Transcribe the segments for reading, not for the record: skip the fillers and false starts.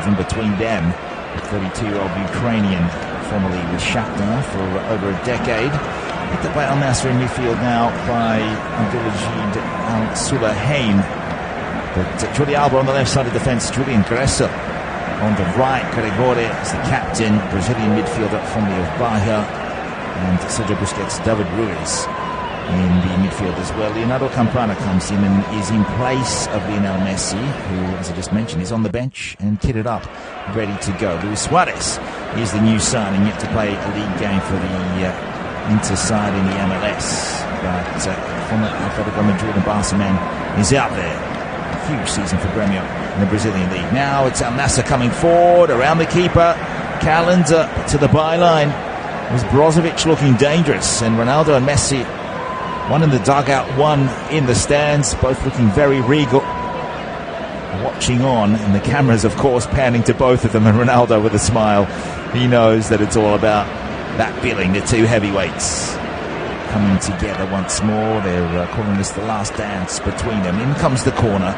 in between them. The 32-year-old Ukrainian, formerly with Shakhtar for over a decade. Picked up by NASSR in midfield now by Abdulajid Al-Sulaheim. But Jordi Alba on the left side of defence, Jürgen Klopp on the right. Gregore is the captain, Brazilian midfielder formerly of Bahia, and Sergio Busquets, David Ruiz in the midfield as well. Leonardo Campana comes in and is in place of Lionel Messi, who, as I just mentioned, is on the bench and kitted up, ready to go. Luis Suarez is the new signing, yet to play a league game for the Inter side in the MLS. But former Atletico Madrid and Barca man is out there. A huge season for Grêmio in the Brazilian league. Now it's NASSR coming forward, around the keeper. Calendar to the byline. It was Brozovic looking dangerous, and Ronaldo and Messi, one in the dugout, one in the stands, both looking very regal, watching on, and the cameras, of course, panning to both of them, and Ronaldo with a smile. He knows that it's all about that billing, the two heavyweights coming together once more. They're calling this the last dance between them. In comes the corner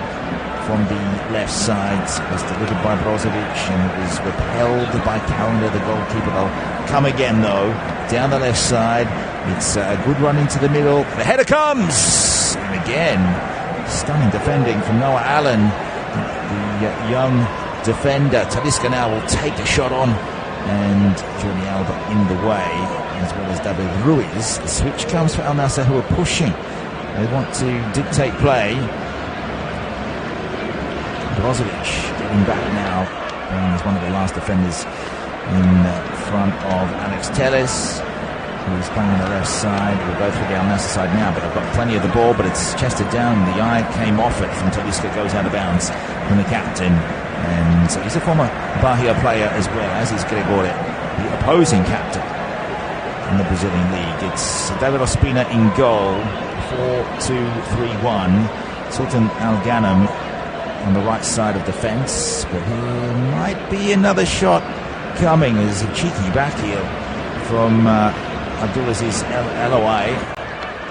from the left side. It was delivered by Brozovic, and it was repelled by Calendar, the goalkeeper. They'll come again, though, down the left side. It's a good run into the middle. The header comes! And again, stunning defending from Noah Allen, the young defender. Talisca now will take a shot on, and Jordi Alba in the way, as well as David Ruiz. The switch comes for NASSR, who are pushing. They want to dictate play. Brozovic getting back now, and he's one of the last defenders in front of Alex Telles, who's playing on the left side. We'll go through the NASSR side now, but I've got plenty of the ball, but it's chested down. The eye came off it from Talisca, goes out of bounds from the captain. And he's a former Bahia player as well, as is Gregore, the opposing captain in the Brazilian league. It's David Ospina in goal, 4-2-3-1. Sultan Al-Ghanem on the right side of defence, but here might be another shot coming as a cheeky back heel from Abdulaziz El-Eloui.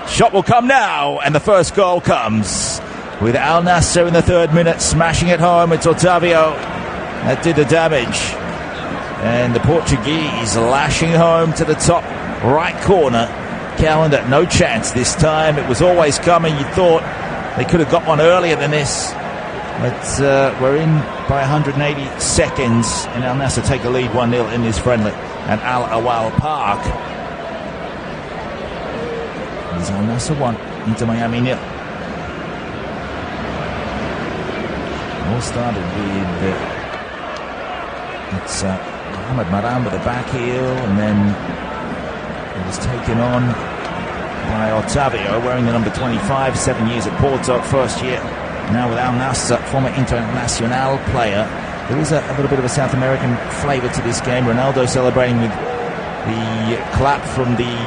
Shot will come now, and the first goal comes with NASSR in the 3rd minute, smashing it home. It's Otavio that did the damage, and the Portuguese lashing home to the top right corner. Calendar, no chance this time. It was always coming. You thought they could have got one earlier than this, but we're in by 180 seconds, and NASSR take the lead 1-0 in this friendly at Al Awal Park. There's NASSR 1, Inter Miami 0. All started with it's Mohamed Maran with a back heel, and then it was taken on by Otavio, wearing the number 25, 7 years at Porto, first year now with NASSR, former Internacional player. There is a little bit of a South American flavour to this game. Ronaldo celebrating with the clap from the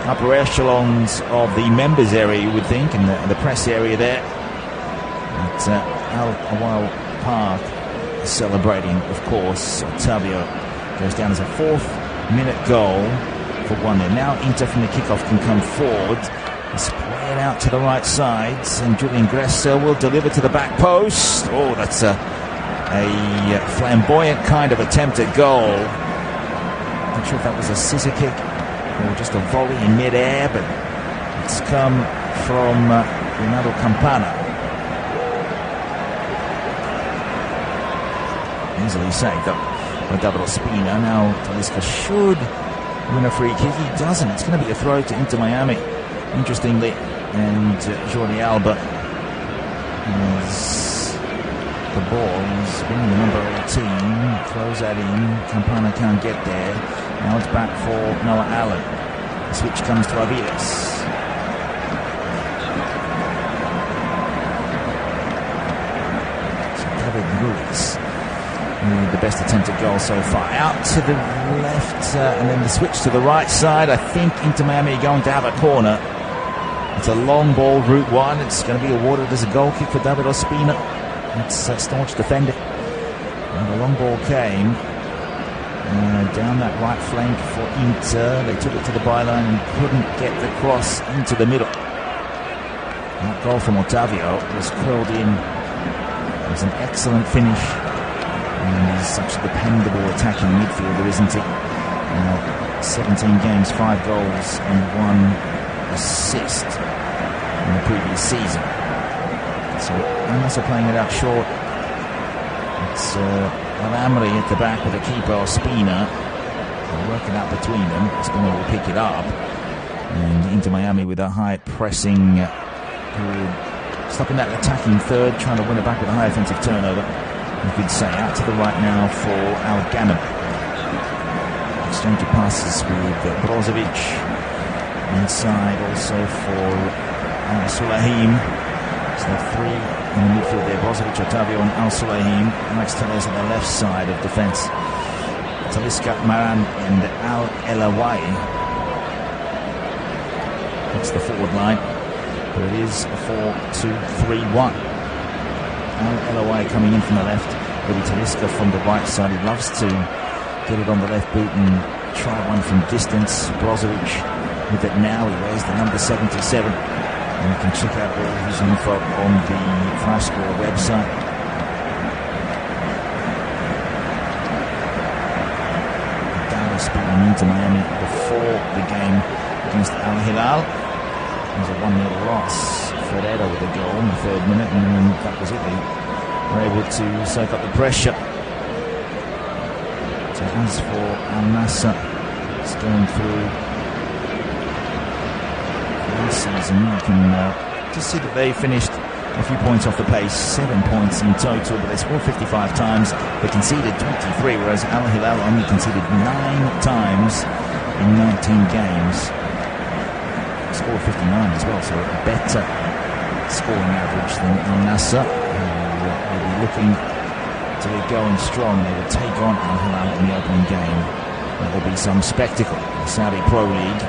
upper echelons of the members area, you would think, and the press area there. But Al Awal Park celebrating, of course. Otavio goes down as a 4th minute goal for 1-0. Now Inter from the kickoff can come forward. Play it out to the right sides, and Julian Gressel will deliver to the back post. Oh, that's a flamboyant kind of attempt at goal. Not sure if that was a scissor kick or just a volley in mid-air, but it's come from Leonardo Campana. Easily saved up by David Ospina. Now Talisca should win a free kick. He doesn't. It's going to be a throw to Inter Miami, interestingly, and Jordi Alba has the ball. He's winning the number 18, throws that in. Campana can't get there. Now it's back for Noah Allen. The switch comes to Aviles. So David Ruiz, the best attempt at goal so far. Out to the left, and then the switch to the right side. I think Inter Miami are going to have a corner. It's a long ball, route 1. It's going to be awarded as a goal kick for David Ospina. It's staunch defending. And the long ball came down that right flank for Inter. They took it to the byline and couldn't get the cross into the middle. That goal from Otavio was curled in. It was an excellent finish And he's such a dependable attacking midfielder, isn't he? 17 games, 5 goals and 1 assist in the previous season. So unless they're playing it out short, it's Al-Amri at the back with the keeper, Ospina. They'll work it out between them. Ospina will pick it up. And Inter Miami with a high pressing, stopping that attacking third, trying to win it back with a high offensive turnover. You could say out to the right now for Al-Ghanem. Exchange of passes with Brozovic. Inside also for Al-Sulahim. So 3 in the midfield there. Brozovic, Otavio and Al-Sulahim. Alex Tellez on the left side of defence. Talisca, Maran and Al-Elawai. That's the forward line. But it is a 4-2-3-1. Al-Elawai coming in from the left. Maybe Talisca from the right side. He loves to get it on the left boot and try one from distance. Brozovic with it now. He wears the number 77. And you can check out all his info on the FiveScore website. Dallas beating Inter Miami before the game against Al Hilal. It was a 1-0 loss. Ferreira with a goal in the 3rd minute, and then that was it. They were able to soak up the pressure. So as for Al-NASSR, it's going through last season. You can just see that they finished a few points off the pace, 7 points in total, but they scored 55 times. They conceded 23, whereas Al Hilal only conceded 9 times in 19 games. Scored 59 as well, so a better scoring average than Al-NASSR, who will be looking to get going strong. They will take on Al Hilal in the opening game. That will be some spectacle. The Saudi Pro League.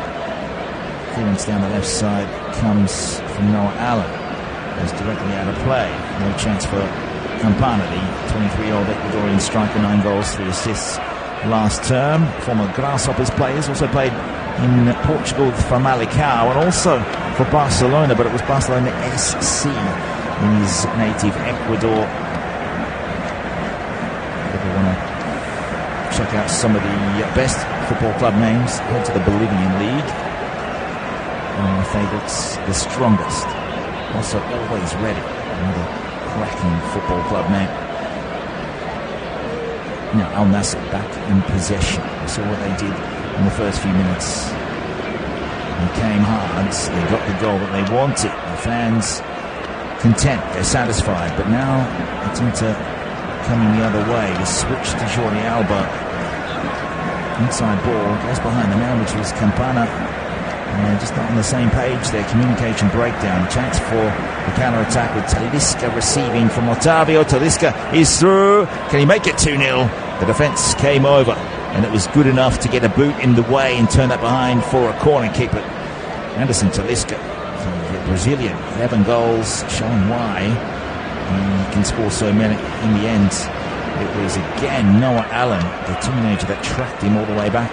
Clearance down the left side comes from Noah Allen. Goes directly out of play. No chance for Campana, the 23-year-old Ecuadorian striker, 9 goals, 3 assists last term. Former Grasshoppers players, also played in Portugal for Famalicão and also for Barcelona, but it was Barcelona SC in his native Ecuador. If you want to check out some of the best football club names, head to the Bolivian League. One of my favourites, the strongest. Also always ready. Another cracking football club name. Now Al-NASSR back in possession. We saw what they did in the first few minutes. They came hard. They got the goal that they wanted. The fans content. They're satisfied. But now it's Inter coming the other way. The switch to Jordi Alba. Inside ball. Goes behind the man, which was Campana. Just not on the same page there. Communication breakdown. Chance for the counter-attack with Talisca receiving from Otavio. Talisca is through. Can he make it 2-0? The defence came over, and it was good enough to get a boot in the way and turn that behind for a corner kick. But Anderson Talisca, the Brazilian, 11 goals, showing why he can score so many in the end. It was again Noah Allen, the teenager, that tracked him all the way back.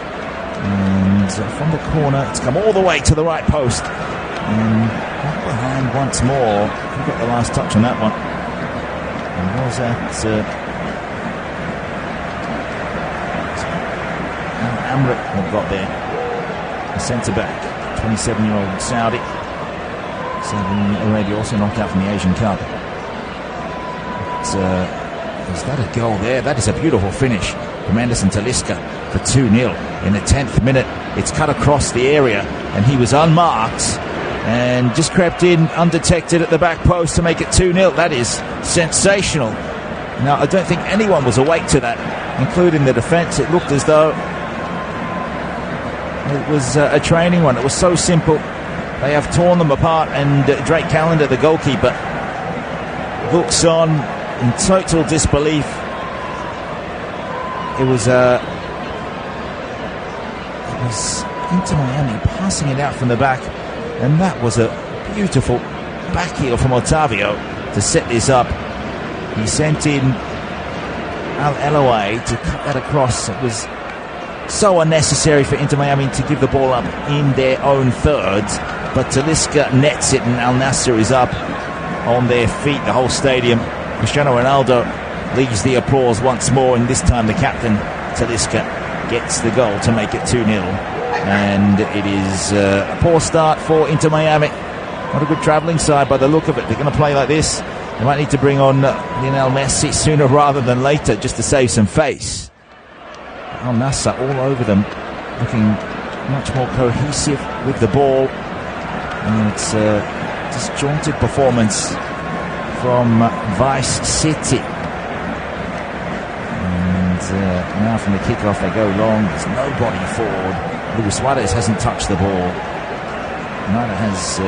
And from the corner, it's come all the way to the right post. And back behind once more. Who got the last touch on that one? And was that Amrit that got there? The centre-back, 27-year-old Saudi. Saudi Arabia also knocked out from the Asian Cup. Is that a goal there? That is a beautiful finish from Anderson Talisca for 2-0 in the 10th minute. It's cut across the area, and he was unmarked and just crept in undetected at the back post to make it 2-0. That is sensational. Now, I don't think anyone was awake to that, including the defence. It looked as though it was a training one. It was so simple. They have torn them apart, and Drake Callender, the goalkeeper, looks on in total disbelief. It was Inter Miami passing it out from the back, and that was a beautiful back heel from Otavio to set this up. He sent in Al-Elawai to cut that across. It was so unnecessary for Inter Miami to give the ball up in their own third, but Talisca nets it, and Al-NASSR is up on their feet. The whole stadium, Cristiano Ronaldo leads the applause once more, and this time the captain, Talisca, gets the goal to make it 2-0. And it is a poor start for Inter Miami. Not a good travelling side by the look of it. They're going to play like this. They might need to bring on Lionel Messi sooner rather than later just to save some face. NASSR all over them, looking much more cohesive with the ball. And it's a disjointed performance from Vice City. And now from the kickoff they go long. There's nobody forward. Luis Suarez hasn't touched the ball. Neither has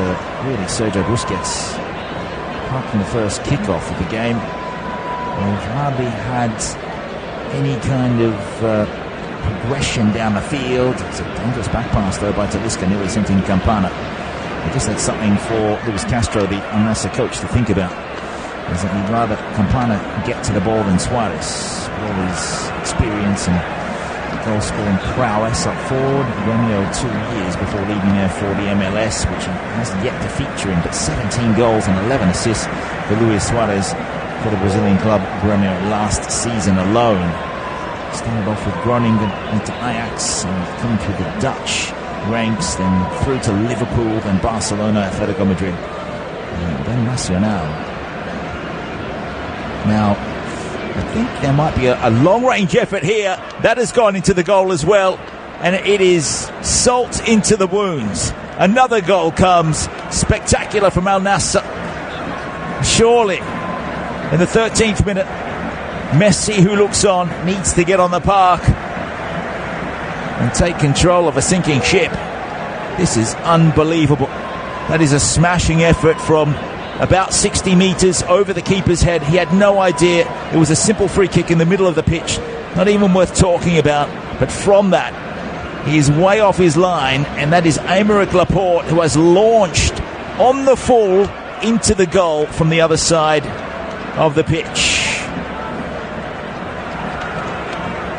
really Sergio Busquets. Apart from the first kickoff of the game, they've hardly had any kind of progression down the field. It's a dangerous back pass though by Talisca, nearly sent in Campana. I guess that's something for Luis Castro, the NASSR coach, to think about. Is that he'd rather Campana get to the ball than Suarez. With all his experience and goal-scoring prowess up forward. Romeo 2 years before leaving there for the MLS, which he hasn't yet to feature in, but 17 goals and 11 assists for Luis Suarez for the Brazilian club Romeo last season alone. Started off with Groningen, went to Ajax, and coming through the Dutch ranks, then through to Liverpool, then Barcelona, Atletico Madrid, and then Nacional. Now, I think there might be a long-range effort here. That has gone into the goal as well, and it is salt into the wounds. Another goal comes, spectacular from Al Nassr. Surely, in the 13th minute, Messi, who looks on, needs to get on the park and take control of a sinking ship. This is unbelievable. That is a smashing effort from about 60 metres over the keeper's head. He had no idea. It was a simple free kick in the middle of the pitch, not even worth talking about. But from that, he is way off his line, and that is Aymeric Laporte, who has launched on the full into the goal from the other side of the pitch.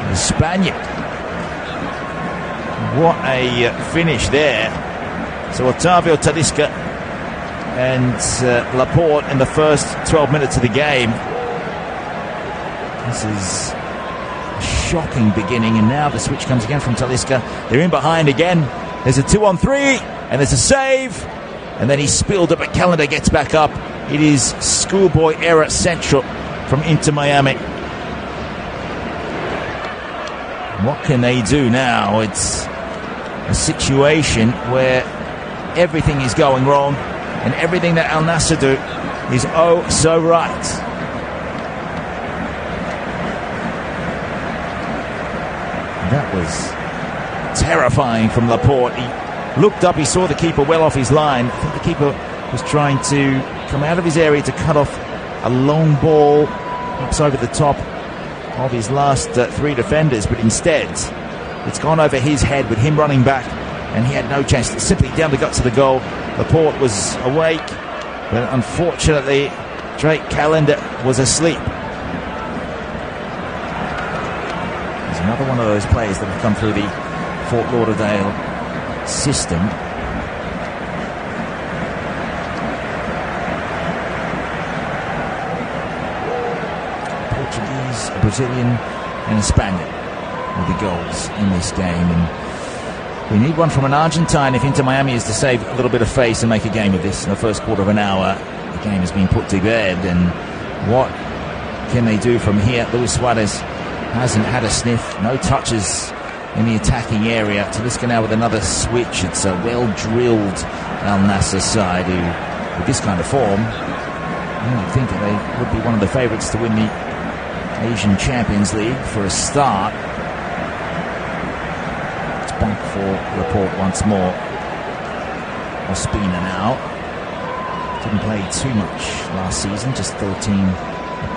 The Spaniard. What a finish there. So Otavio Talisca and Laporte in the first 12 minutes of the game. This is a shocking beginning, and now the switch comes again from Talisca. They're in behind again. There's a 2-on-3, and there's a save, and then he spilled it, but Callender gets back up. It is schoolboy error central from Inter Miami. What can they do now? It's a situation where everything is going wrong, and everything that Al Nassr do is oh so right. That was terrifying from Laporte. He looked up, he saw the keeper well off his line. I think the keeper was trying to come out of his area to cut off a long ball, perhaps over the top of his last three defenders, but instead it's gone over his head with him running back, and he had no chance. It's simply down the guts of the goal. Laporte was awake, but unfortunately Drake Callender was asleep. He's another one of those players that have come through the Fort Lauderdale system. Portuguese, a Brazilian and a Spaniard with the goals in this game, and we need one from an Argentine if Inter Miami is to save a little bit of face and make a game of this. In the first quarter of an hour, the game has been put to bed, and what can they do from here? Luis Suarez hasn't had a sniff, no touches in the attacking area. Talisca now with another switch. It's a well-drilled Al Nassr side who, with this kind of form, I would think that they would be one of the favourites to win the Asian Champions League for a start. Back for Laporte once more. Ospina now. Didn't play too much last season, just 13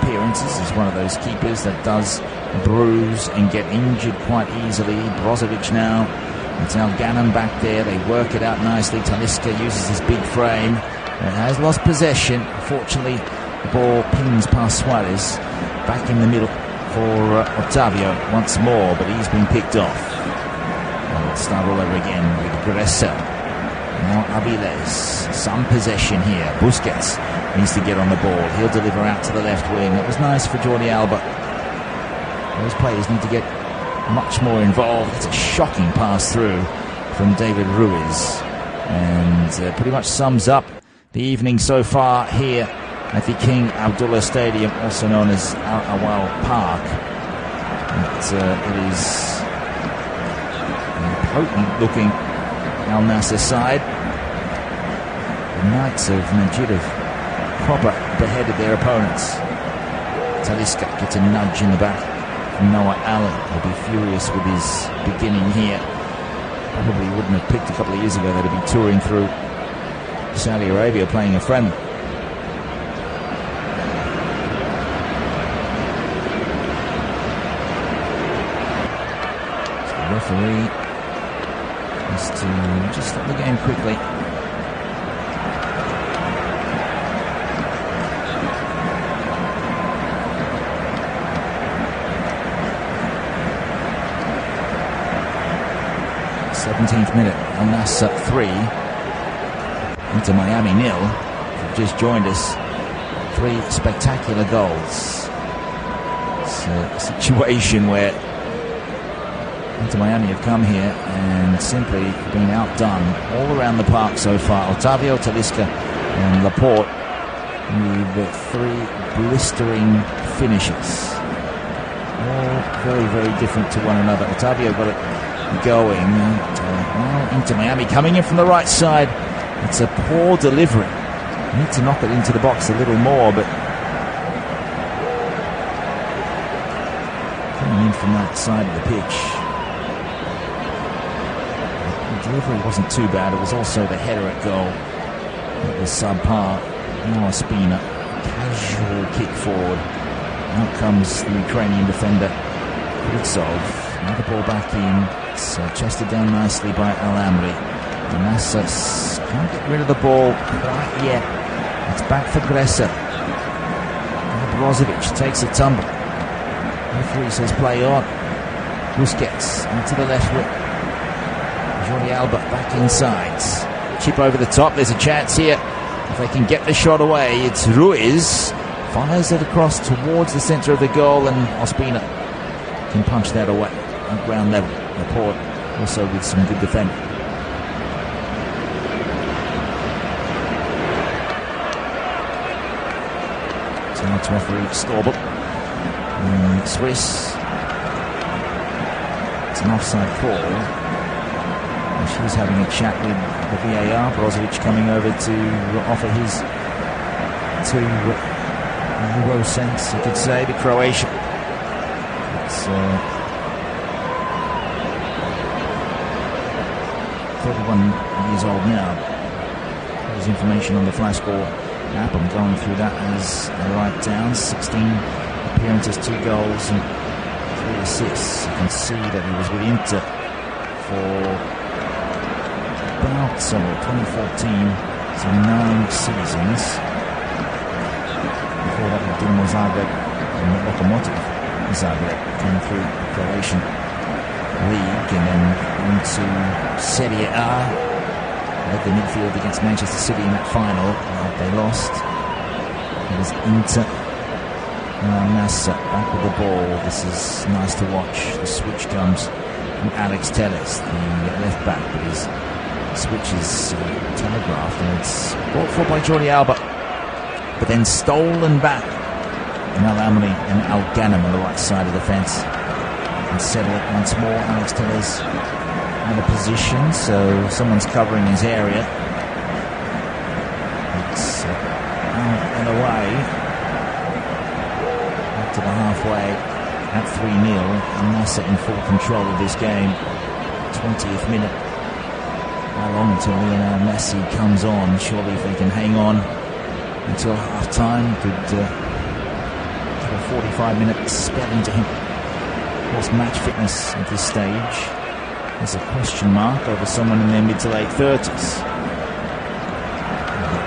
appearances. He's one of those keepers that does bruise and get injured quite easily. Brozovic now. It's Al Gannon back there. They work it out nicely. Talisca uses his big frame and has lost possession. Fortunately, the ball pings past Suarez. Back in the middle for Otavio once more, but he's been picked off. Start all over again with Gressel. Now Aviles, some possession here. Busquets needs to get on the ball. He'll deliver out to the left wing. It was nice for Jordi Alba. Those players need to get much more involved. It's a shocking pass through from David Ruiz, and pretty much sums up the evening so far here at the King Abdullah Stadium, also known as Al Awal Park. It is a potent looking Al Nassr side. The Knights of Najid have proper beheaded their opponents. Talisca gets a nudge in the back from Noah Allen. He'll be furious with his beginning here. Probably wouldn't have picked a couple of years ago that he'd be touring through Saudi Arabia playing a friendly. So the referee has to just stop the game quickly. Minute, Al Nassr 3, Inter Miami 0. If you've just joined us, 3 spectacular goals. It's a situation where Inter Miami have come here and simply been outdone all around the park so far. Otavio, Talisca and Laporte with 3 blistering finishes. All very, very different to one another. Otavio got it going. Now Inter Miami coming in from the right side. It's a poor delivery. Need to knock it into the box a little more, but coming in from that side of the pitch. The delivery wasn't too bad. It was also the header at goal that was subpar. Now Ospina, casual kick forward. Out comes the Ukrainian defender Kutsov. Now the ball back in. It's chested down nicely by Al-Amri. Nassr can't get rid of the ball quite yet. It's back for Gressa. Brozovic takes a tumble. Referee says play on. Busquets out to the left wing. Jordi Alba back inside. Chip over the top. There's a chance here. If they can get the shot away, it's Ruiz. Fires it across towards the centre of the goal, and Ospina can punch that away at ground level. Laporte also with some good defending. So now to referee Storbel. Swiss. It's an offside call. And she's having a chat with the VAR. Brozovic coming over to offer his 2 euro cents, you could say, to Croatia. It's 31 years old now. There's information on the flash score app. I'm going through that as I write down. 16 appearances, 2 goals and 3 assists. You can see that he was with Inter for about 2014, so 9 seasons. Before that with Dinamo Zagreb and Lokomotiv Zagreb, came through the Croatian League and then into Serie A. Led the midfield against Manchester City in that final. They lost. It was Inter. Nassr back with the ball. This is nice to watch. The switch comes from Alex Telles, the left back, but his switch is telegraphed, and it's brought for by Jordi Alba, but then stolen back. And Al-Amri and Al-Ghanem on the right side of the fence. And settle it once more. Alex Telles out of position, so someone's covering his area. It's out and away. Back to the halfway at 3-0. Al-Nassr in full control of this game. 20th minute. How long until Lionel Messi comes on? Surely if they can hang on until half-time, could give a 45-minute spell into him. Of course, match fitness at this stage is a question mark over someone in their mid to late 30s.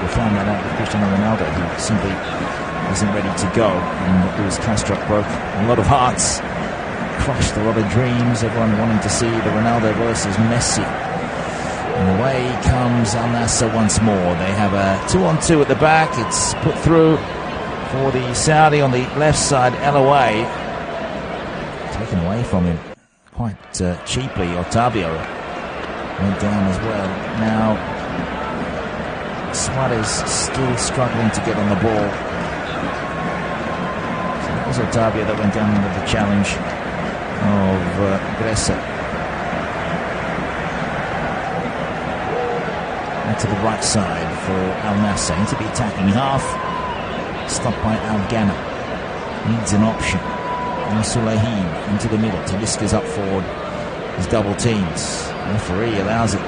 We found that out with Cristiano Ronaldo, who simply isn't ready to go. And Luis Castro broke a lot of hearts, crushed a lot of dreams, everyone wanting to see the Ronaldo versus Messi And away comes Al-Nassr once more. They have a 2-on-2 at the back. It's put through for the Saudi on the left side. El away. Taken away from him quite cheaply. Otavio went down as well. Now Suarez still struggling to get on the ball. So it was Otavio that went down under the challenge of Gressa. To the right side for Al-Nassr into the attacking half. Stopped by Al-Ghana. Needs an option. Al-Sulahi into the middle. Talisca's up forward. His double teams. Referee allows it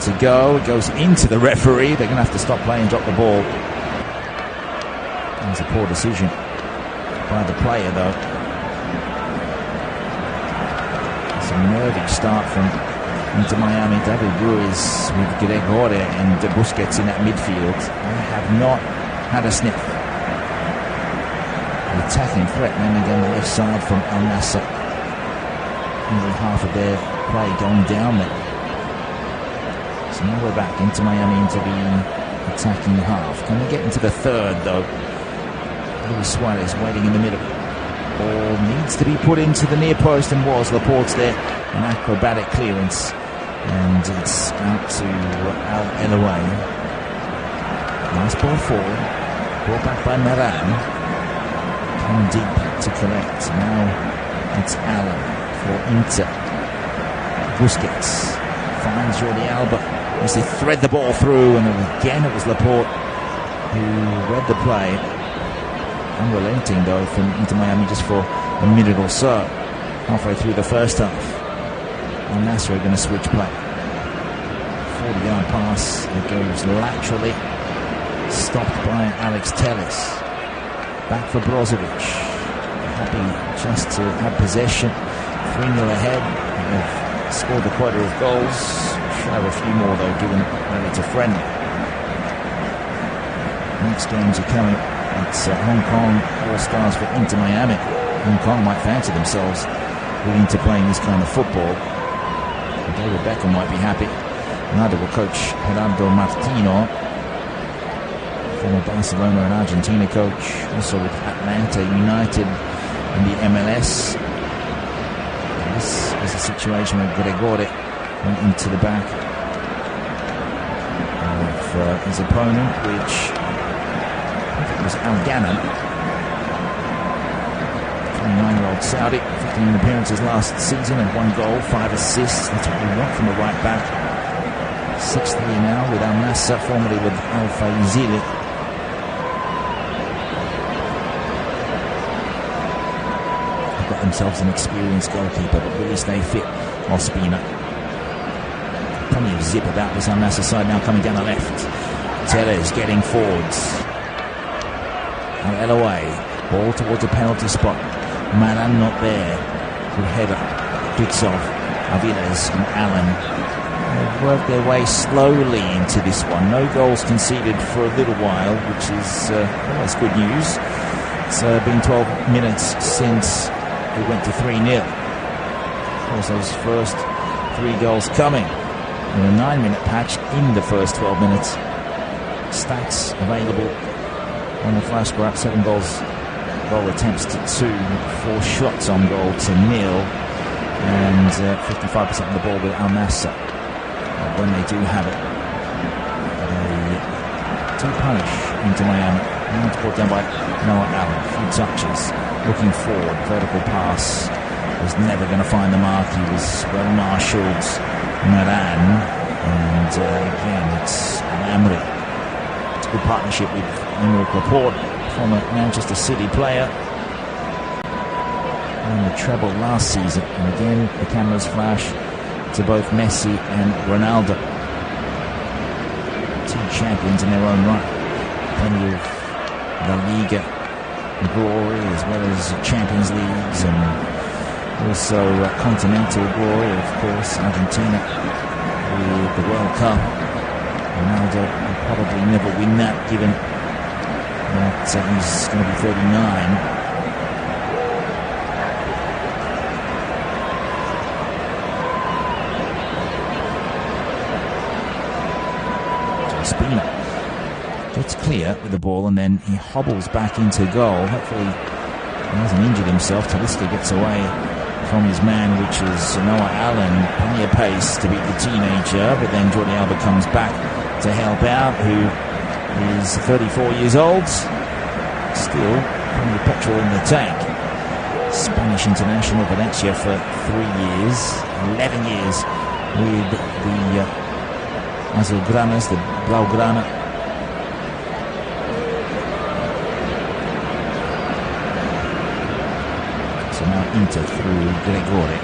to go. It goes into the referee. They're going to have to stop play and drop the ball. It's a poor decision by the player, though. It's a nervy start from Inter Miami. David Ruiz with Gregore and Busquets in that midfield. They have not had a sniff. The attacking threat mainly down the left side from Al-Nassr. Nearly half of their play going down there. So now we're back into Miami into the attacking half. Can they get into the third though? Luis Suarez waiting in the middle. Ball needs to be put into the near post and was. Laporte's there. An acrobatic clearance. And it's out to Al Elaway. Nice ball forward. Brought back by Maran. Came deep to collect. Now it's Allen for Inter. Busquets finds Jordi Alba as they thread the ball through, and again it was Laporte who read the play. Unrelenting though from Inter Miami just for a minute or so. Halfway through the first half. Al-Nassr are going to switch play. 40-yard pass that goes laterally. Stopped by Alex Telles. Back for Brozovic. Happy just to have possession. 3-0 ahead. They've scored the quota of goals. Should have a few more though, given that it's a friendly. Next games are coming. It's Hong Kong All-Stars for Inter Miami. Hong Kong might fancy themselves into playing this kind of football. David Beckham might be happy. Neither will coach Gerardo Martino, former Barcelona and Argentina coach, also with Atlanta United in the MLS. And this is a situation where Gregore went into the back of his opponent, which I think it was Al-Ghana. 29-year-old Saudi, 15 appearances last season and 1 goal, 5 assists. That's what we want from a right back. 6th year now with Al-Nassr, formerly with Al-Faizili. They've got themselves an experienced goalkeeper, but will he stay fit? Ospina. Plenty of zip about this Al-Nassr side now coming down the left. Tellez getting forwards. Al-Elaway, ball towards a penalty spot. Maran not there. Good header. Ditsov, Aviles and Allen. They've worked their way slowly into this one. No goals conceded for a little while, which is always good news. It's been 12 minutes since we went to 3-0. Of course, those first 3 goals coming in a 9-minute patch in the first 12 minutes. Stats available on the flash graph. 7 goal attempts to 2, 4 shots on goal to 0, and 55% of the ball with Al-Nassr. When they do have it, they do punish Inter Miami. Now it's brought down by Noah Allen. A few touches, looking forward, vertical pass. Was never going to find the mark. He was well marshalled. Maran, and again it's Al-Amri. It's a good partnership with Aymeric Laporte, former Manchester City player, won the treble last season. And again the cameras flash to both Messi and Ronaldo, 2 champions in their own right. Plenty of La Liga glory as well as Champions Leagues, and also continental glory, of course. Argentina with the World Cup. Ronaldo will probably never win that, given that he's going to be 39. gets clear with the ball, and then he hobbles back into goal. Hopefully he hasn't injured himself. Talisca gets away from his man, which is Noah Allen. Plenty of pace to beat the teenager, but then Jordi Alba comes back to help out, who is 34 years old. Still plenty of petrol in the tank. Spanish international Valencia for 3 years, 11 years with the Azulgranas, the Blaugrana. So now Inter through Gregore.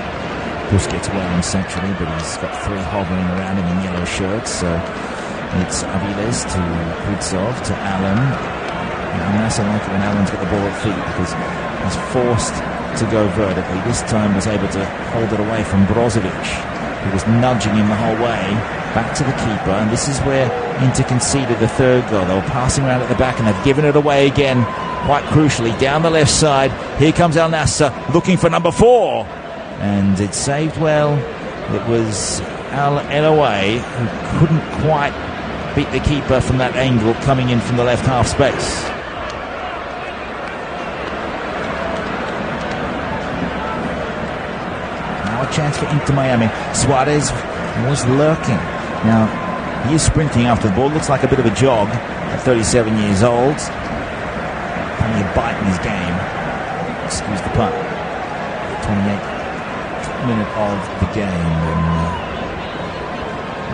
Busquets well centrally, but he's got 3 hovering around him in yellow shirts. So it's Aviles to Kuitsov to Allen. And NASSR like it when Allen's got the ball at feet, because he's forced to go vertically. This time was able to hold it away from Brozovic, who was nudging him the whole way back to the keeper. And this is where Inter conceded the 3rd goal. They were passing around at the back, and they've given it away again, quite crucially, down the left side. Here comes Al Nassr looking for number 4, and it's saved well. It was Al Eloy who couldn't quite beat the keeper from that angle, coming in from the left half space. Chance for Inter Miami. Suarez was lurking. Now, he is sprinting after the ball. Looks like a bit of a jog at 37 years old. Plenty of bite in his game. Excuse the pun. 28th minute of the game. And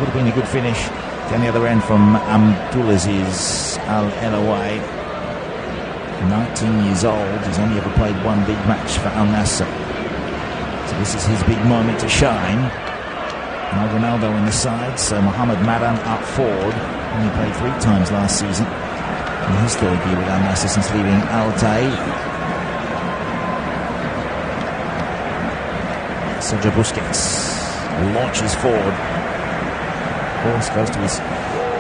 would have been a good finish. Down the other end from Abdulaziz Al Eloy. 19 years old. He's only ever played 1 big match for Al Nassr. So this is his big moment to shine. Now Ronaldo in the side, so Mohamed Madan up forward. Only played 3 times last season in his 3rd year with Al Nassr since leaving Altay. Sergio Busquets launches forward. Ball goes to his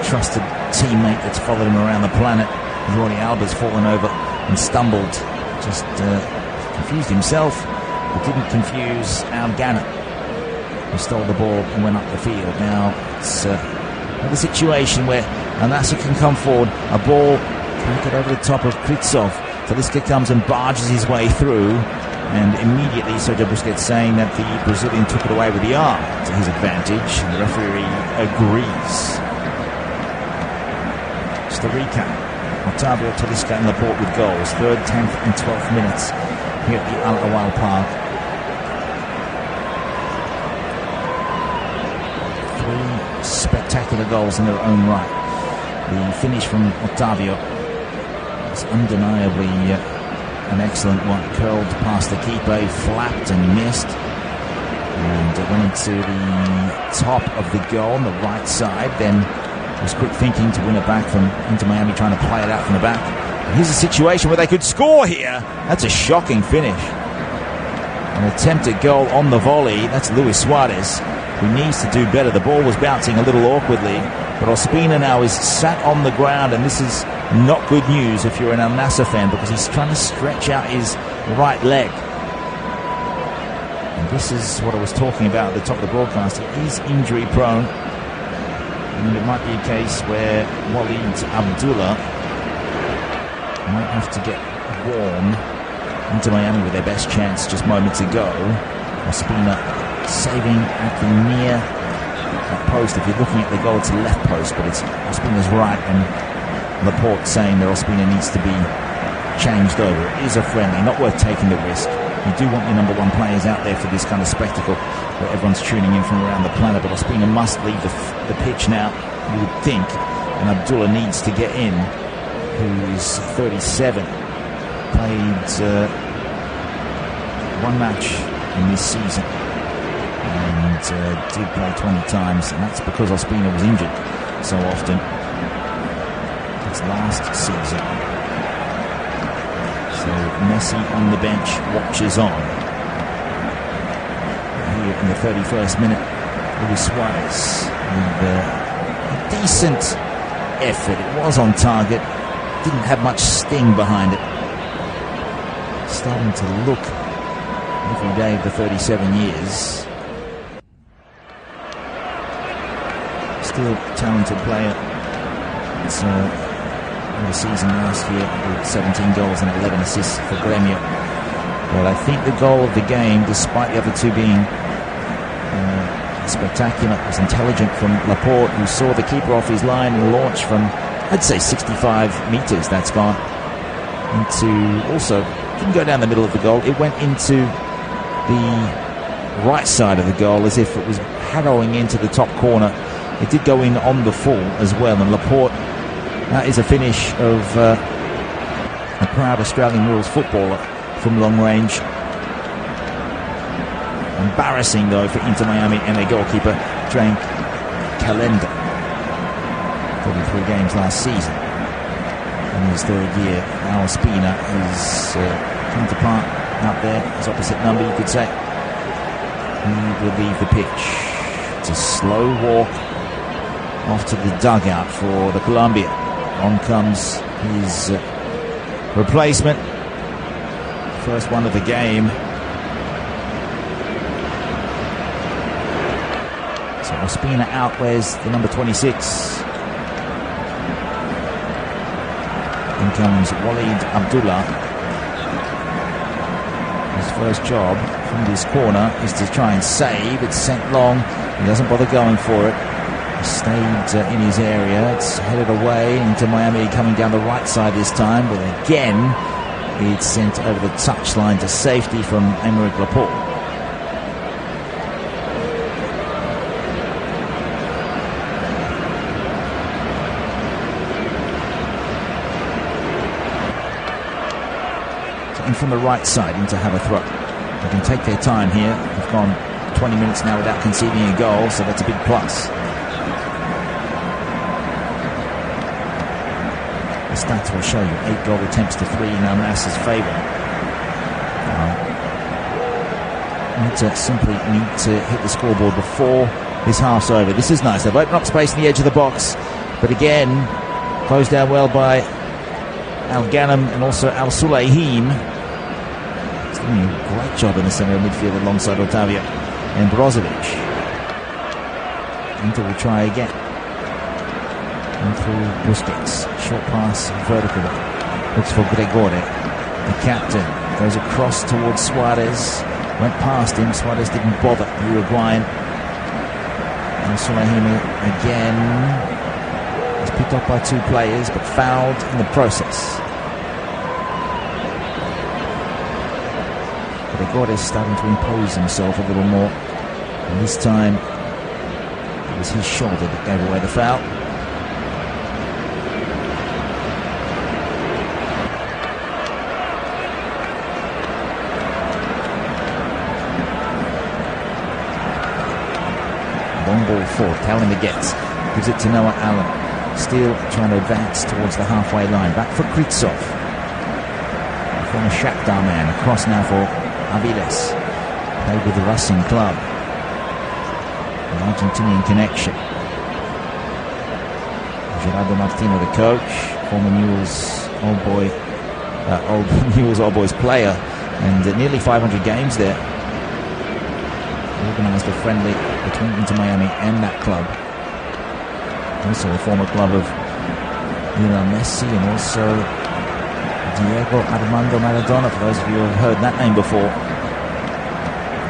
trusted teammate that's followed him around the planet. Jordi Alba's fallen over and stumbled. Just confused himself. But didn't confuse Al Gannett, who stole the ball and went up the field. Now it's another situation where Al Nassr can come forward, a ball can get over the top of Kritsov. Talisca comes and barges his way through, and immediately Sergio Busquets saying that the Brazilian took it away with the arm to his advantage, and the referee agrees. Just a recap: Otavio, Talisca and Laporte with goals, 3rd, 10th and 12th minutes here at the Al Awal Park. 3 spectacular goals in their own right. The finish from Otavio is undeniably an excellent one. Curled past the keeper, he flapped and missed, and went into the top of the goal on the right side. Then was quick thinking to win it back from Inter Miami, trying to play it out from the back. Here's a situation where they could score here. That's a shocking finish. An attempted goal on the volley. That's Luis Suarez, who needs to do better. The ball was bouncing a little awkwardly, but Ospina now is sat on the ground, and this is not good news if you're an Al Nassr fan, because he's trying to stretch out his right leg. And this is what I was talking about at the top of the broadcast. He is injury prone, and it might be a case where Walid Abdullah might have to get warm. Into Miami with their best chance just moments ago. Ospina saving at the near post. If you're looking at the goal, it's the left post, but it's Ospina's right, and Laporte saying that Ospina needs to be changed over. It is a friendly, not worth taking the risk. You do want your number 1 players out there for this kind of spectacle where everyone's tuning in from around the planet, but Ospina must leave the pitch now, you would think, and Abdullah needs to get in, who is 37. Played 1 match in this season, and did play 20 times, and that's because Ospina was injured so often. It's last season. So Messi on the bench watches on. Here in the 31st minute, Luis Suarez with a decent effort. It was on target, didn't have much sting behind it. Starting to look every day of the 37 years. Still a talented player. It's in the season last year with 17 goals and 11 assists for Gremio. But I think the goal of the game, despite the other two being spectacular, was intelligent from Laporte, who saw the keeper off his line and launched from, I'd say, 65 metres. That's gone into, also didn't go down the middle of the goal, it went into the right side of the goal as if it was harrowing into the top corner. It did go in on the full as well, and Laporte, that is a finish of a proud Australian rules footballer from long range. Embarrassing though for Inter Miami and their goalkeeper Drank Calenda. 33 games last season. In his third year, Al Spina is counterpart out there, his opposite number you could say. He will leave the pitch. It's a slow walk off to the dugout for the Colombia. On comes his replacement. First one of the game. So Ospina out, where's the number 26? In comes Walid Abdullah. His first job from this corner is to try and save. It's sent long. He doesn't bother going for it. He stayed in his area. It's headed away into Miami, coming down the right side this time. But again, it's sent over the touchline to safety from Aymeric Laporte. In from the right side into have a throw. They can take their time here. They've gone 20 minutes now without conceding a goal, so that's a big plus. The stats will show you 8 goal attempts to 3 in NASSR's favour. Simply need to hit the scoreboard before this half's over. This is nice. They've opened up space in the edge of the box, but again, closed down well by Al Ghanem and also Al Sulaiheem. He's doing a great job in the centre of midfield alongside Otavio and Brozovic. Inter will try again. And through Busquets. Short pass, vertical. Looks for Gregore. The captain goes across towards Suarez. Went past him. Suarez didn't bother. Uruguayan. And Sulaiheem again. Picked up by 2 players, but fouled in the process. Gregore is starting to impose himself a little more. And this time, it was his shoulder that gave away the foul. Long ball forward. Calendar gets. Gives it to Noah Allen. Still trying to advance towards the halfway line. Back for Kritsov. Former Shakhtar man. Across now for Aviles. Played with the Racing Club. An Argentinian connection. Gerardo Martino, the coach. Former Newell's Old Boys player. And nearly 500 games there. Organised a friendly between Inter Miami and that club. Also a former club of Lionel Messi and also Diego Armando Maradona, for those of you who have heard that name before.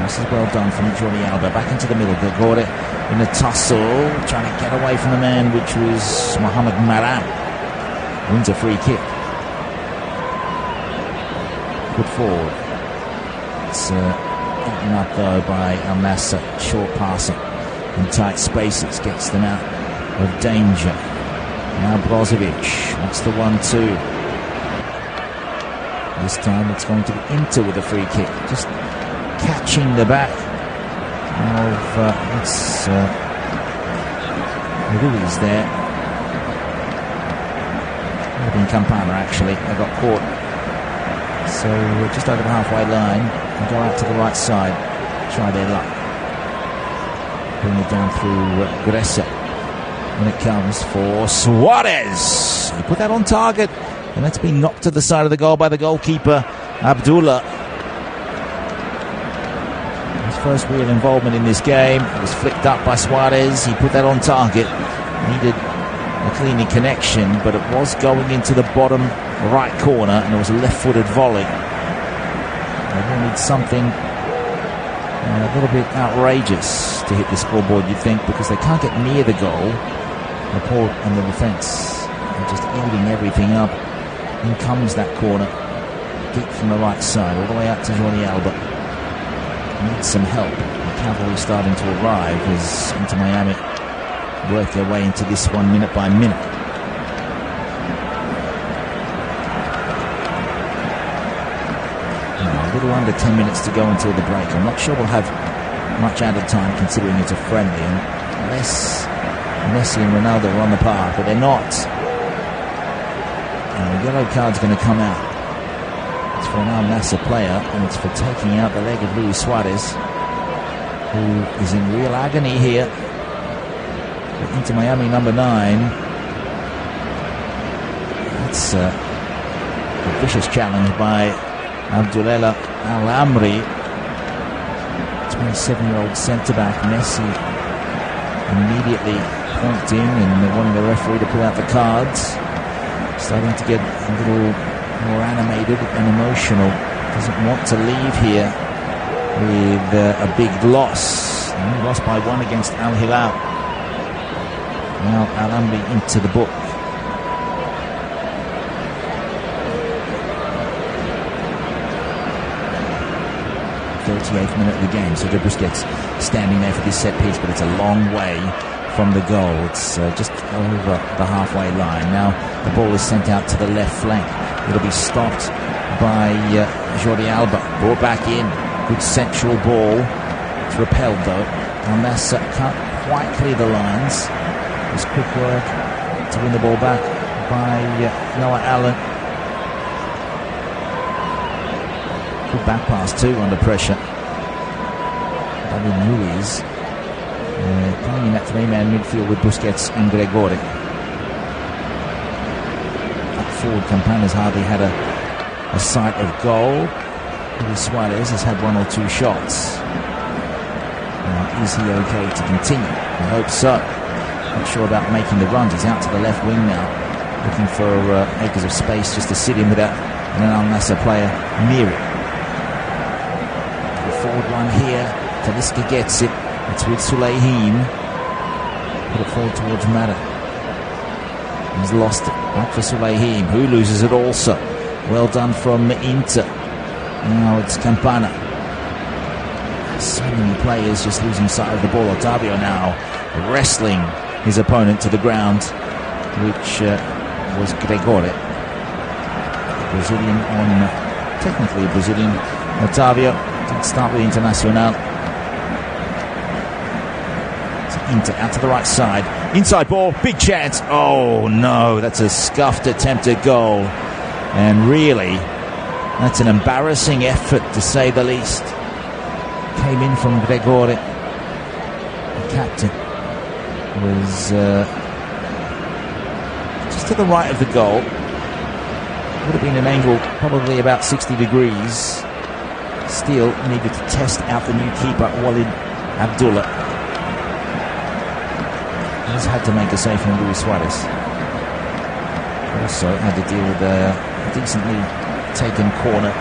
This is well done from Jordi Alba. Back into the middle. Gregore in a tussle, trying to get away from the man, which was Mohamed Maran. Wins a free kick. Good forward. It's eaten up though by Al Nassr. Short passing in tight spaces. Gets them out of danger. Now Brozovic. That's the 1-2. This time it's going to be Inter with a free kick. Just catching the back of Ruiz there. Would have been Campana actually. They got caught. So just over the halfway line and go out to the right side. Try their luck. Bring it down through Gressa. When it comes for Suarez. He put that on target, and that's been knocked to the side of the goal by the goalkeeper, Abdullah. His first real involvement in this game. It was flicked up by Suarez. He put that on target. Needed Cleany connection, but it was going into the bottom right corner, and it was a left-footed volley. They will need something a little bit outrageous to hit the scoreboard, you'd think, because they can't get near the goal. Laporte and the defence are just eating everything up. In comes that corner, deep from the right side, all the way out to Jordi Alba. Needs some help. The cavalry starting to arrive as Inter Miami work their way into this one minute by minute. Now, a little under 10 minutes to go until the break. I'm not sure we'll have much added time considering it's a friendly, unless Messi and Ronaldo are on the park, but they're not. And the yellow card's going to come out. It's for an NASSR player, and it's for taking out the leg of Luis Suarez, who is in real agony here. Inter Miami number 9. That's a vicious challenge by Abdullah Al-Amri, 27-year-old centre-back. Messi immediately pointing and wanting the referee to pull out the cards. Starting to get a little more animated and emotional. Doesn't want to leave here with a big loss. Only lost by 1 against Al Hilal. Now Al-Amri into the book. 38th minute of the game. Sergio Busquets standing there for this set piece, but it's a long way from the goal. It's just over the halfway line. Now the ball is sent out to the left flank. It'll be stopped by Jordi Alba. Brought back in. Good central ball. It's repelled though. NASSR can't quite clear the lines. There's quick work to win the ball back by Noah Allen. Good back pass too under pressure. David Luiz playing in that 3-man midfield with Busquets and Gregore. Up forward, Campana's hardly had a sight of goal. Luis Suarez has had 1 or 2 shots. Now, is he okay to continue? I hope so. Not sure about making the runs. He's out to the left wing now, looking for acres of space just to sit in without an NASSR player near it. The forward one here. Talisca gets it. It's with Sulaihin. Put it forward towards Mata. He's lost it. Back for Sulaihin, who loses it also. Well done from Inter. Now it's Campana. So many players just losing sight of the ball. Otavio now wrestling his opponent to the ground, which was Gregore. Brazilian on, technically a Brazilian. Otavio did start with Internacional. So Inter out to the right side. Inside ball, big chance. Oh no, that's a scuffed attempt at goal. And really, that's an embarrassing effort to say the least. Came in from Gregore. The captain was just to the right of the goal. Would have been an angle probably about 60 degrees. Still needed to test out the new keeper, Walid Abdullah. He's had to make a save from Luis Suarez. Also had to deal with a decently taken corner.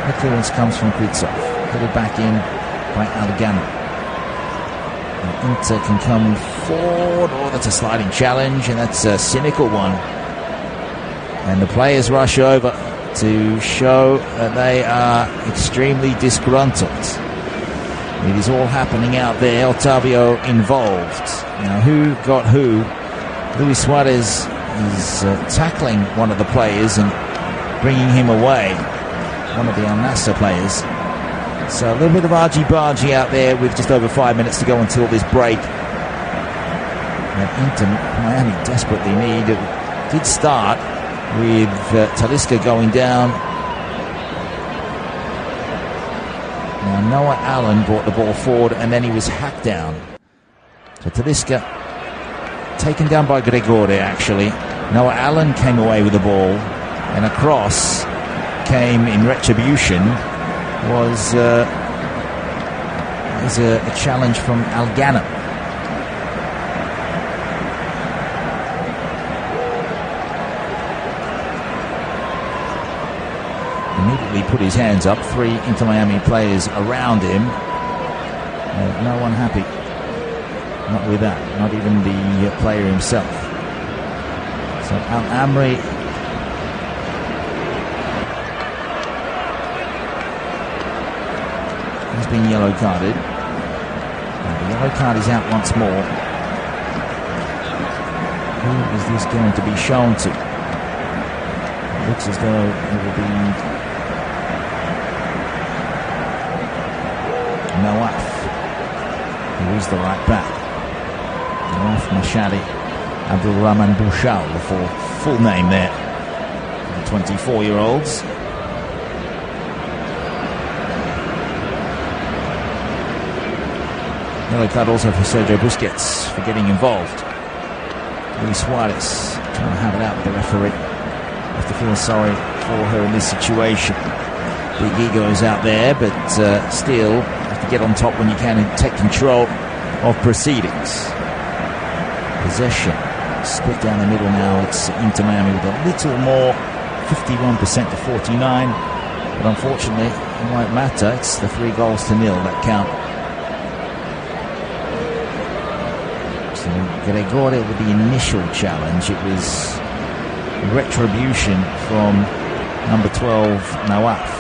The clearance comes from Kuitsov. Headed back in by Algana. Inter can come forward. Oh, that's a sliding challenge, and that's a cynical one. And the players rush over to show that they are extremely disgruntled. It is all happening out there. Otavio involved. Now, who got who? Luis Suarez is tackling one of the players and bringing him away. One of the NASSR players. So a little bit of argy-bargy out there with just over 5 minutes to go until this break. And Inter Miami desperately need. It did start with Talisca going down. Now Noah Allen brought the ball forward and then he was hacked down. So Talisca taken down by Gregore actually. Noah Allen came away with the ball and a cross came in retribution. Was a challenge from Algana. immediately put his hands up. 3 Inter Miami players around him. No one happy. Not with that. Not even the player himself. So Al-Amri has been yellow carded. The yellow card is out once more. Who is this going to be shown to? It looks as though it will be Nawaf, who is the right back. Nawaf Mashadi Abdul Rahman Bouchal, the full name there. The 24-year-olds. Yellow card also for Sergio Busquets for getting involved. Luis Suarez trying to have it out with the referee. Have to feel sorry for her in this situation. Big egos out there, but still have to get on top when you can and take control of proceedings. Possession split down the middle now. It's Inter Miami with a little more, 51% to 49. But unfortunately, it won't matter. It's the 3-0 that count. So Gregore with the initial challenge. It was retribution from number 12, Nawaf.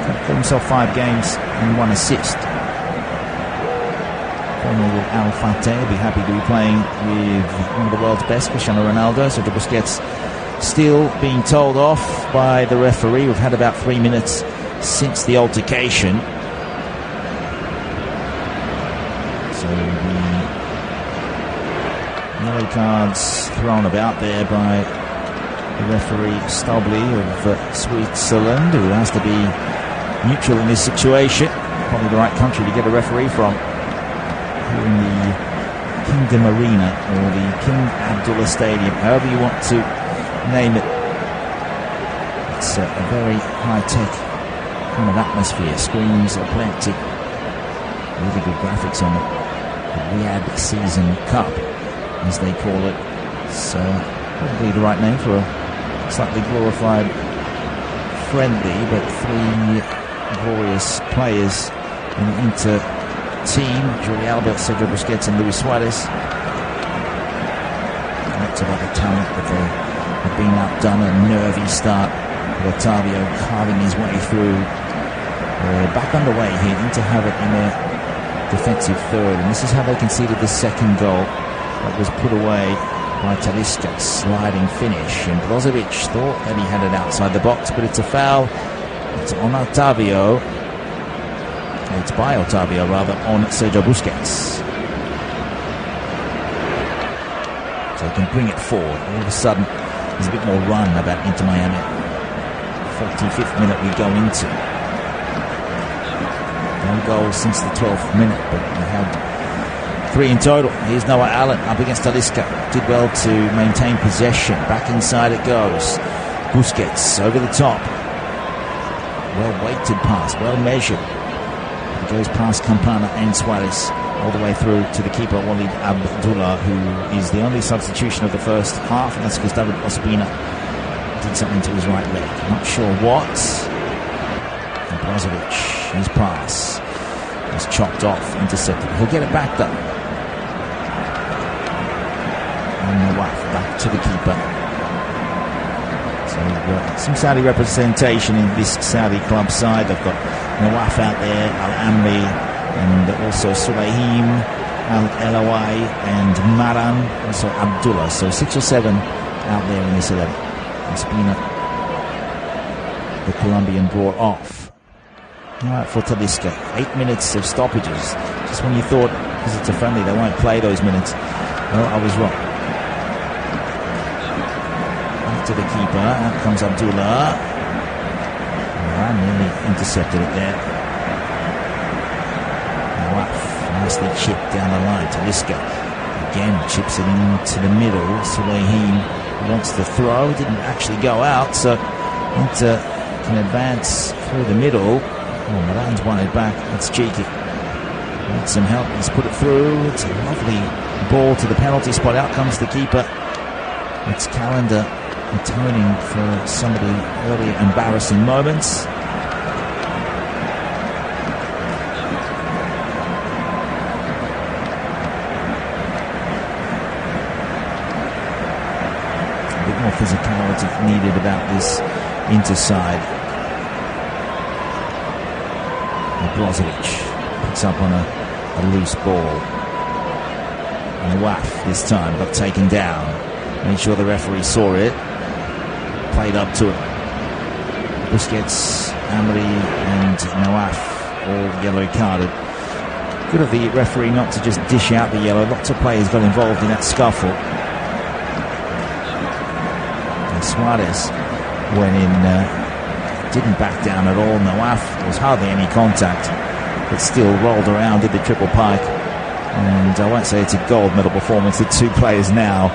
He's got himself 5 games and 1 assist. Former with Al Fateh, be happy to be playing with one of the world's best, Cristiano Ronaldo. So Busquets still being told off by the referee. We've had about 3 minutes since the altercation. So the yellow cards thrown about there by the referee Stobli of Switzerland, who has to be neutral in this situation. Probably the right country to get a referee from. Here in the Kingdom Arena, or the King Abdullah Stadium, however you want to name it. It's a very high-tech kind of atmosphere. Screens are plenty. Really good graphics on it. The Riyadh Season Cup, as they call it. So probably the right name for a slightly glorified friendly, but 3 glorious players in the Inter team: Jordi Alba, Sergio Busquets and Luis Suarez. Lots of other talent, but they have been outdone. A nervy start. Otavio carving his way through. We're back underway here. Inter have it in their defensive third, and this is how they conceded the second goal that was put away by Talisca. Sliding finish, and Brozovic thought that he had it outside the box, but it's a foul. It's on Otavio. It's by Otavio, rather, on Sergio Busquets. So he can bring it forward. All of a sudden, there's a bit more run about Inter Miami. 45th minute we go into. No goals since the 12th minute, but we had 3 in total. Here's Noah Allen up against Talisca. Did well to maintain possession. Back inside it goes. Busquets over the top. Well-weighted pass, well-measured. It goes past Campana and Suarez all the way through to the keeper, Walid Abdullah, who is the only substitution of the first half, and that's because David Ospina did something to his right leg. Not sure what. And Brozovic, his pass was chopped off, intercepted. He'll get it back though. And Nawaf back to the keeper. So some Saudi representation in this Saudi club side. They've got Nawaf out there, Al-Amri, and also Suleyhim, Al-Elawai, and Maran, also Abdullah. So 6 or 7 out there in this 11. Ospina, the Colombian, brought off. Alright, for Talisca. 8 minutes of stoppages. Just when you thought, because it's a friendly, they won't play those minutes. Well, I was wrong. Back to the keeper. Out comes Abdullah. Nearly intercepted it there. Nawaf nicely chipped down the line. Talisca again chips it into the middle. Suleyhim wants to throw. Didn't actually go out, so Inter can advance through the middle. Oh, Moran's won it back. That's cheeky. Needs some help. He's put it through. It's a lovely ball to the penalty spot. Out comes the keeper. It's Calendar atoning for some of the earlier embarrassing moments. A bit more physicality needed about this Inter side. Brozovic picks up on a loose ball. And Waff this time got taken down. Made sure the referee saw it. Played up to it. Busquets, Amri and Nawaf all yellow carded. Good of the referee not to just dish out the yellow. Lots of players got involved in that scuffle. And Suarez went in, didn't back down at all. Nawaf, there was hardly any contact, but still rolled around, did the triple pike. And I won't say it's a gold medal performance. The two players now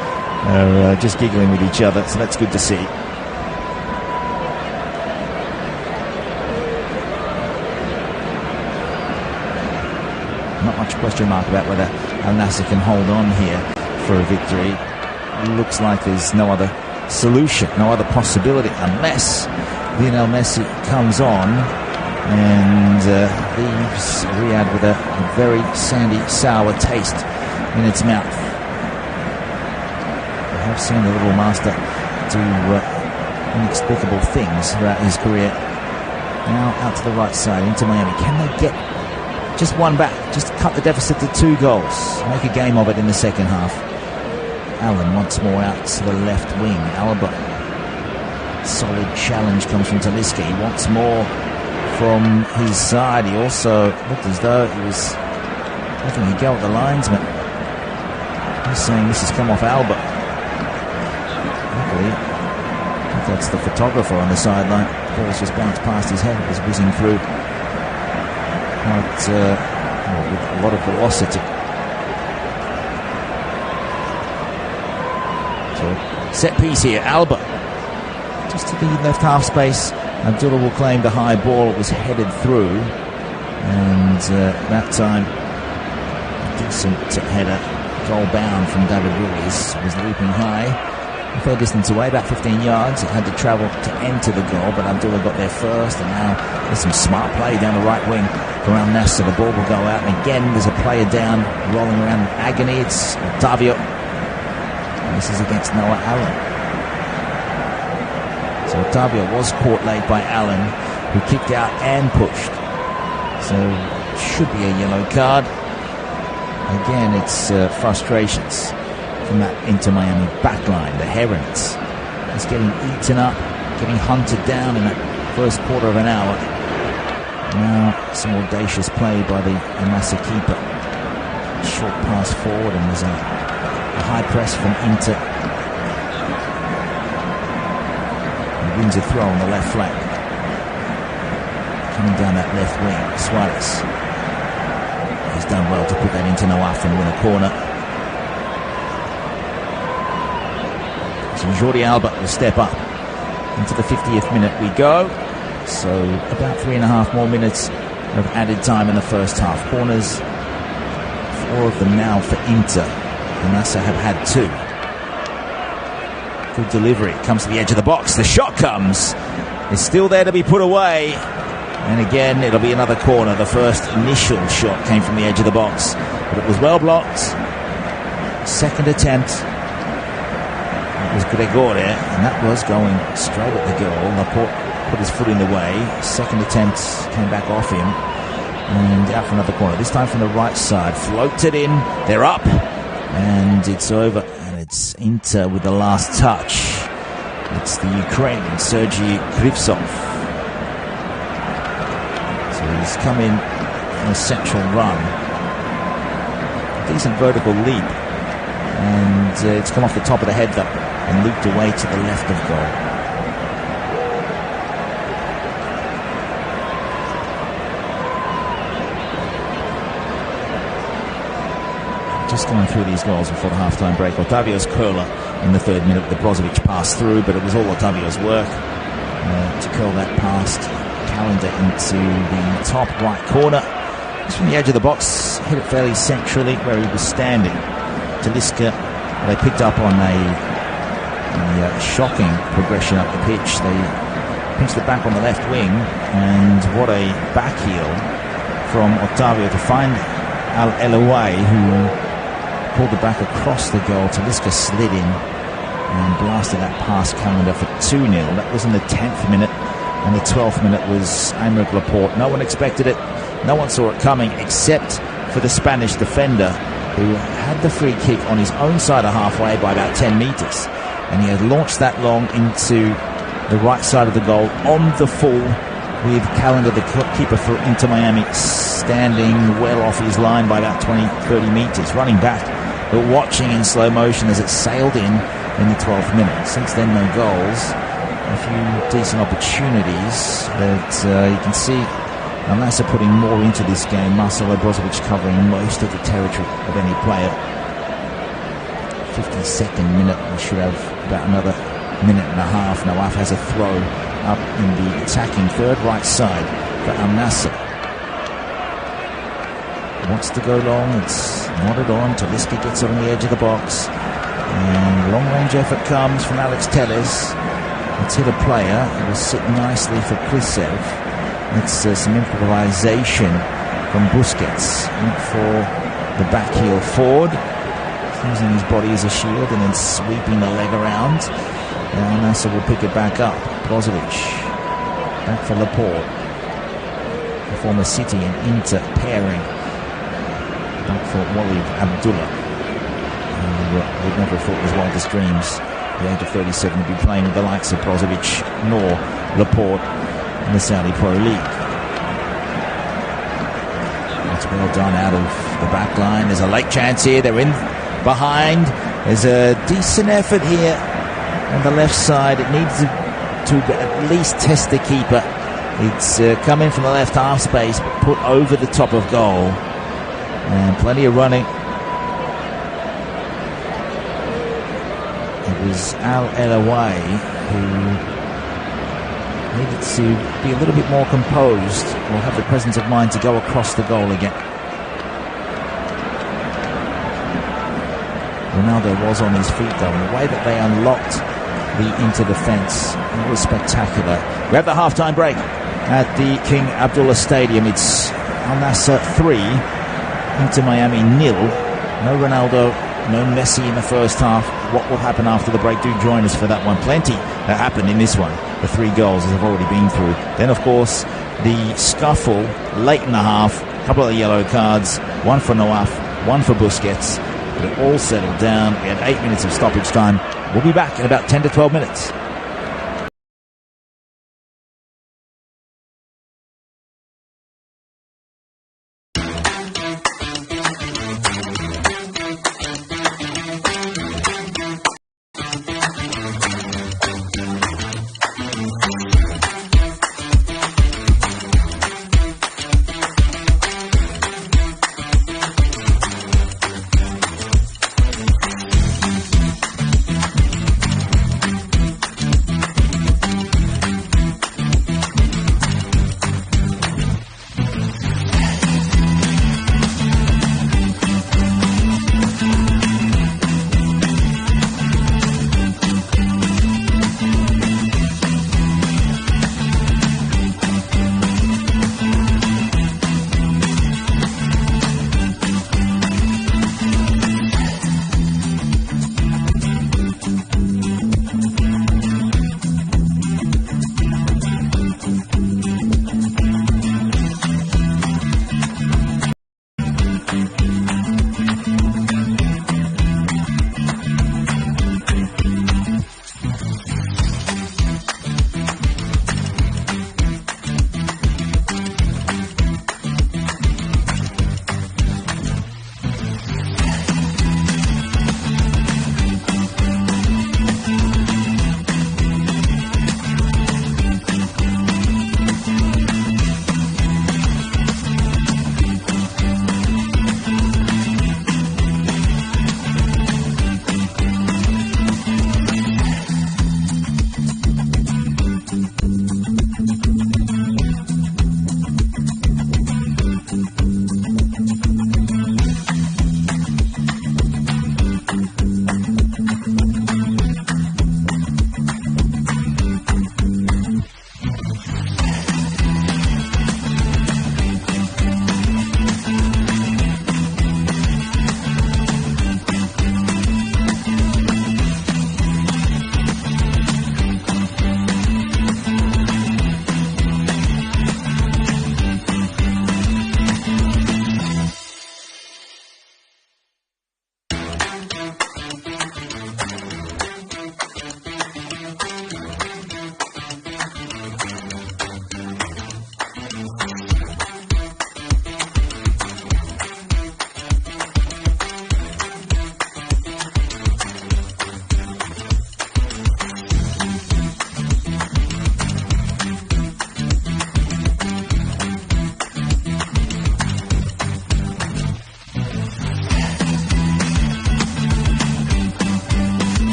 are just giggling with each other, so that's good to see. Not much question mark about whether NASSR can hold on here for a victory. Looks like there's no other solution, no other possibility, unless Lionel Messi comes on and leaves Riyadh with a very sandy, sour taste in its mouth. We have seen the little master do inexplicable things throughout his career. Now out to the right side into Miami. Can they get just one back? Just cut the deficit to 2 goals. Make a game of it in the second half. Allen once more out to the left wing. Alba. Solid challenge comes from Talisca. He wants more from his side. He also looked as though he was having a go at the linesman. He's saying this has come off Alba. Luckily, I think that's the photographer on the sideline. The ball's just bounced past his head. It was whizzing through with a lot of velocity. So, set piece here. Alba. Just to the left half space. Abdullah will claim the high ball. It was headed through. And that time, a decent header. Goal bound from David Ruiz. Was leaping high. A fair distance away, about 15 yards. It had to travel to enter the goal, but Abdullah got there first. And now there's some smart play down the right wing around NASSR. The ball will go out. And again, there's a player down, rolling around in agony. It's Otavio. And this is against Noah Allen. So Otavio was caught late by Allen, who kicked out and pushed. So should be a yellow card. Again, it's frustrations from that Inter Miami backline. The Herons is getting eaten up, getting hunted down in that first quarter of an hour. Now some audacious play by the NASSR keeper. Short pass forward, and there's a high press from Inter. Wins a throw on the left flank. Coming down that left wing, Suarez. He's done well to put that into Nawaf and win a corner. So Jordi Alba will step up. Into the 50th minute we go. So about 3.5 more minutes of added time in the first half. Corners, 4 of them now for Inter. And NASSR have had 2. Good delivery. Comes to the edge of the box. The shot comes. It's still there to be put away. And again, it'll be another corner. The first initial shot came from the edge of the box, but it was well blocked. Second attempt. It was Gregore, and that was going straight at the goal. Laporte put his foot in the way. Second attempt came back off him. And out for another corner. This time from the right side. Floated in. They're up. And it's over. It's Inter with the last touch. It's the Ukrainian, Sergei Krivtsov. So he's come in from a central run. A decent vertical leap. And it's come off the top of the head, though, and looped away to the left of goal. Just going through these goals before the half-time break. Otavio's curler in the 3rd minute. The Brozovic passed through, but it was all Otavio's work to curl that past Calendar into the top right corner. Just from the edge of the box, hit it fairly centrally where he was standing. Talisca, they picked up on a shocking progression up the pitch. They pinched it back on the left wing, and what a back heel from Octavio to find Al Elaway, who pulled it back across the goal. Talisca slid in and blasted that past Calendar for 2-0. That was in the 10th minute, and the 12th minute was Aymeric Laporte. No one expected it. No one saw it coming except for the Spanish defender, who had the free kick on his own side of halfway by about 10 metres. And he had launched that long into the right side of the goal on the full, with Calendar, the keeper for Inter Miami, standing well off his line by about 20-30 metres, running back, but watching in slow motion as it sailed in the 12th minute. Since then, no goals. A few decent opportunities, but you can see NASSR putting more into this game. Marcelo Brozovic covering most of the territory of any player. 52nd minute, we should have about another minute and a half. Nawaf has a throw up in the attacking third right side for NASSR. Wants to go long, it's nodded on. Talisca gets on the edge of the box, and long-range effort comes from Alex Telles. It's hit a player. It will sit nicely for Krisev. It's some improvisation from Busquets. Went for the back heel forward, using his body as a shield and then sweeping the leg around. Now NASSR will pick it back up. Brozovic back for Laporte. The former City and Inter pairing. Back for Walid Abdullah, who would never have thought his wildest dreams at the age of 37 to be playing with the likes of Brozovic nor Laporte in the Saudi Pro League. That's well done out of the back line. There's a late chance here. They're in behind. There's a decent effort here on the left side. It needs to at least test the keeper. It's come in from the left half space, but put over the top of goal. And plenty of running. It was Al Elaway who needed to be a little bit more composed, or have the presence of mind to go across the goal again. Ronaldo was on his feet though, and the way that they unlocked the Inter defence was spectacular. We have the half-time break at the King Abdullah Stadium. It's NASSR 3, Inter Miami 0. No Ronaldo, no Messi in the first half. What will happen after the break? Do join us for that one. Plenty that happened in this one. The 3 goals as I've already been through. Then, of course, the scuffle late in the half. A couple of yellow cards. One for Nawaf, one for Busquets. But it all settled down. We had 8 minutes of stoppage time. We'll be back in about 10 to 12 minutes.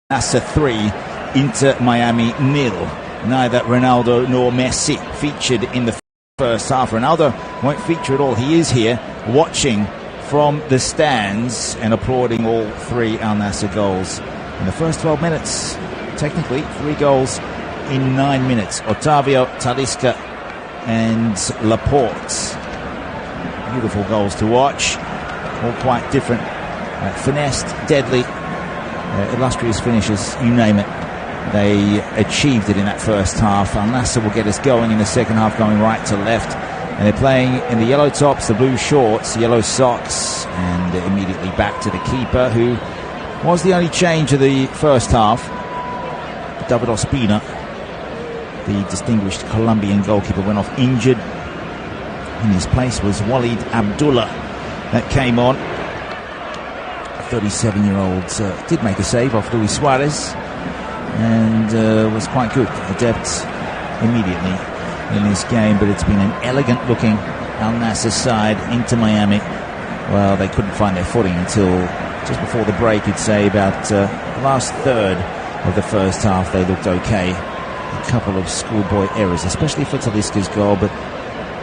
NASSR 3, Inter Miami 0. Neither Ronaldo nor Messi featured in the first half. Ronaldo won't feature at all. He is here watching from the stands and applauding all three Al Nassr goals in the first 12 minutes. Technically, 3 goals in 9 minutes. Otavio, Talisca and Laporte. Beautiful goals to watch. All quite different. Finessed, deadly, illustrious finishes, you name it. They achieved it in that first half. Al Nassr will get us going in the second half, going right to left. And they're playing in the yellow tops, the blue shorts, yellow socks, and immediately back to the keeper, who was the only change of the first half. David Ospina, the distinguished Colombian goalkeeper, went off injured. In his place was Walid Abdullah that came on. 37-year-old did make a save off Luis Suarez and was quite good, adept immediately in this game, but it's been an elegant looking Al Nassr side into Miami. Well, they couldn't find their footing until just before the break. You'd say about the last third of the first half they looked okay. A couple of schoolboy errors, especially for Talisca's goal, but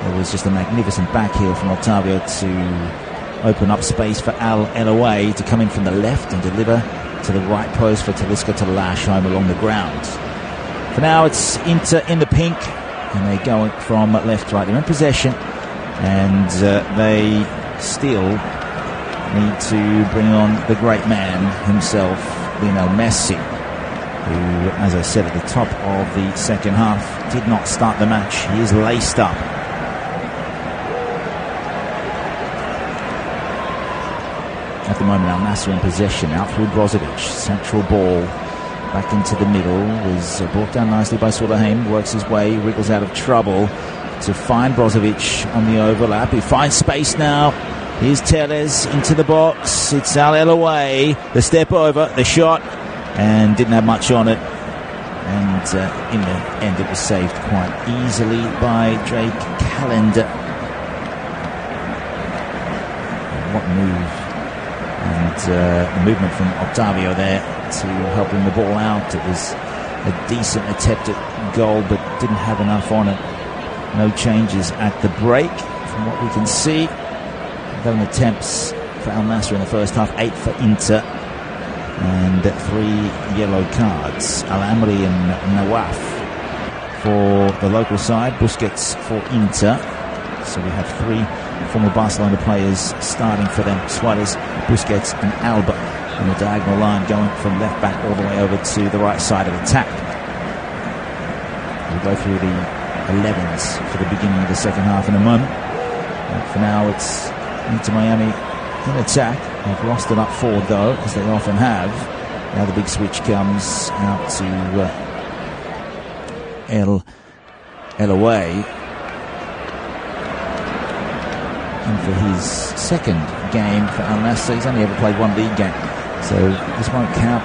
there was just a magnificent backheel from Otavio to open up space for Al Elouay to come in from the left and deliver to the right post for Talisca to lash home along the ground. For now, it's Inter in the pink, and they're going from left to right. They're in possession, and they still need to bring on the great man himself, Lionel Messi, who, as I said at the top of the second half, did not start the match. He is laced up. At the moment, Al Nassr in possession, out through Brozovic. Central ball back into the middle, was brought down nicely by Suleheim, works his way, wriggles out of trouble to find Brozovic on the overlap. He finds space now. Here's Tellez into the box. It's Al Elouay, the step over, the shot, and didn't have much on it. And in the end, it was saved quite easily by Drake Callender. What move. And the movement from Otavio there to help him the ball out. It was a decent attempt at goal, but didn't have enough on it. No changes at the break from what we can see. 11 attempts for Al Nassr in the first half, 8 for Inter, and 3 yellow cards. Al-Amri and Nawaf for the local side, Busquets for Inter. So we have 3 former Barcelona players starting for them: Suarez, Busquets and Alba on the diagonal line, going from left back all the way over to the right side of attack. We'll go through the 11s for the beginning of the second half in a moment. But for now, it's Inter Miami in attack. They've lost it up forward though, as they often have. Now the big switch comes out to Elouay. And for his second game for Al Nassr, he's only ever played 1 league game, so this won't count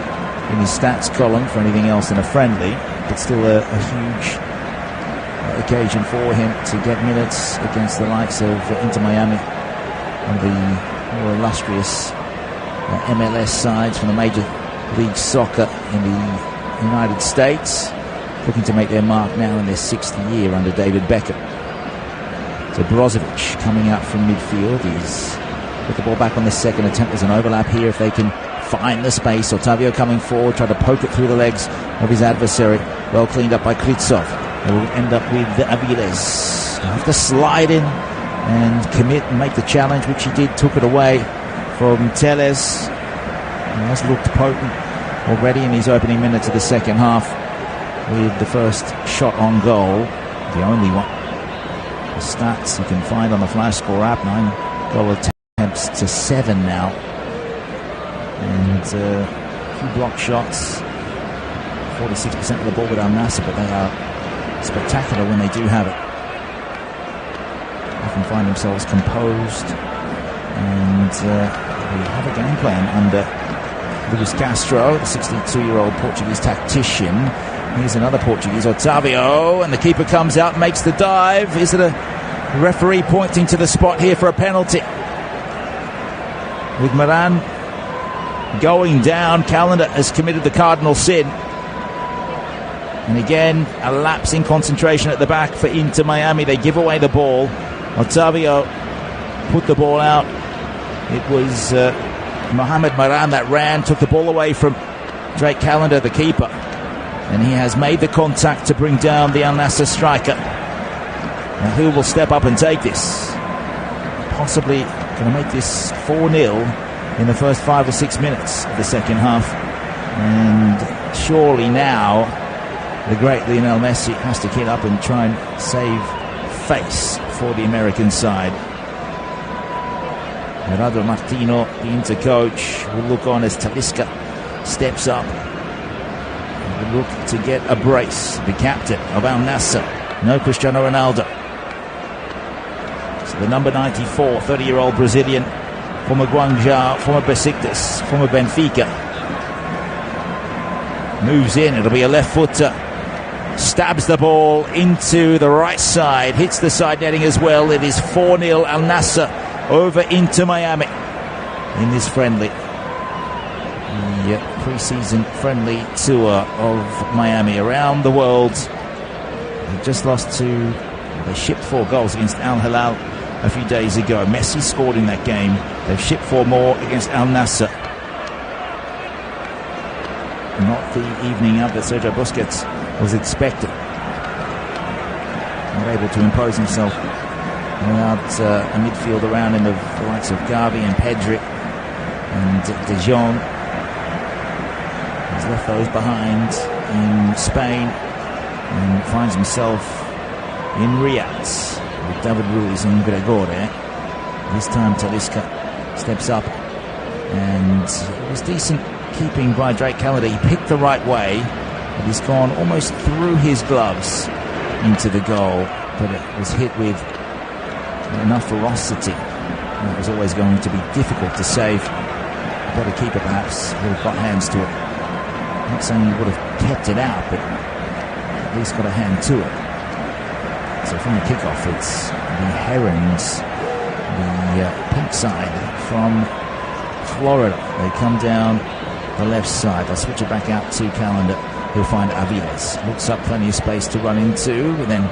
in his stats column for anything else than a friendly, but still a huge occasion for him to get minutes against the likes of Inter Miami and the more illustrious MLS sides from the Major League Soccer in the United States, looking to make their mark now in their 6th year under David Beckham. So Brozovic coming out from midfield. He's put the ball back on the second attempt. There's an overlap here if they can find the space. Otavio coming forward, try to poke it through the legs of his adversary. Well cleaned up by Kritsov. They will end up with Aviles. He'll have to slide in and commit and make the challenge, which he did. Took it away from Tellez. He has looked potent already in his opening minutes of the second half with the first shot on goal, the only one. The stats you can find on the Flash Score app: 9 goal attempts to 7 now, and a few block shots. 46% of the ball with Al Nassr, but they are spectacular when they do have it. Often find themselves composed, and we have a game plan under Luis Castro, the 62-year-old Portuguese tactician. Here's another Portuguese, Otavio, and the keeper comes out, makes the dive. Is it a referee pointing to the spot here for a penalty? With Moran going down. Calendar has committed the cardinal sin. And again, a lapse in concentration at the back for Inter Miami. They give away the ball. Otavio put the ball out. It was Mohamed Moran that ran, took the ball away from Drake Calendar, the keeper. And he has made the contact to bring down the Al Nassr striker. Now who will step up and take this? Possibly going to make this 4-0 in the first 5 or 6 minutes of the second half. And surely now the great Lionel Messi has to get up and try and save face for the American side. Gerardo Martino, the Inter coach, will look on as Talisca steps up. He will look to get a brace. The captain of Al Nassr, no Cristiano Ronaldo. So the number 94, 30-year-old Brazilian, former Guangzhou, former Besiktas, former Benfica, moves in. It'll be a left footer. Stabs the ball into the right side, hits the side netting as well. It is 4-0 Al Nassr over Inter Miami in this friendly. The pre-season friendly tour of Miami around the world. They just lost to, they shipped 4 goals against Al Hilal a few days ago. Messi scored in that game. They've shipped 4 more against Al Nassr. Not the evening up that Sergio Busquets was expected. Not able to impose himself without a midfield around him of the likes of Gavi and Pedri and De Jong. He's left those behind in Spain and finds himself in Riyadh with David Ruiz and Gregore. This time Talisca steps up, and it was decent keeping by Drake Calendar. He picked the right way, but he's gone almost through his gloves into the goal, but it was hit with enough ferocity. And it was always going to be difficult to save. A better keeper perhaps would have got hands to it. I'm not saying he would have kept it out, but at least got a hand to it. So from the kickoff, it's the Herons, the pink side from Florida. They come down the left side. They'll switch it back out to Calendar. He'll find Aviles. Looks up, plenty of space to run into. And then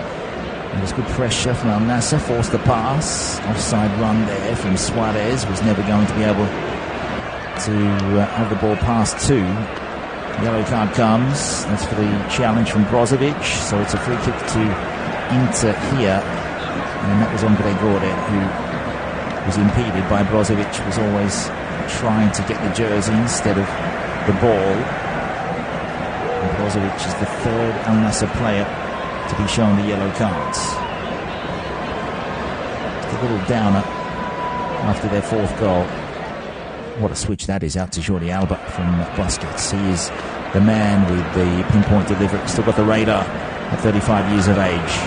there's good pressure from Al Nassr. Forced the pass. Offside run there from Suarez. Was never going to be able to have the ball passed to. Yellow card comes. That's for the challenge from Brozovic. So it's a free kick to Inter here. And that was on Gregore, who was impeded by Brozovic. Was always trying to get the jersey instead of the ball. And Brozovic is the 3rd Al Nassr player to be shown the yellow cards. Just a little downer after their 4th goal. What a switch that is out to Jordi Alba from Busquets. He is the man with the pinpoint delivery. Still got the radar at 35 years of age.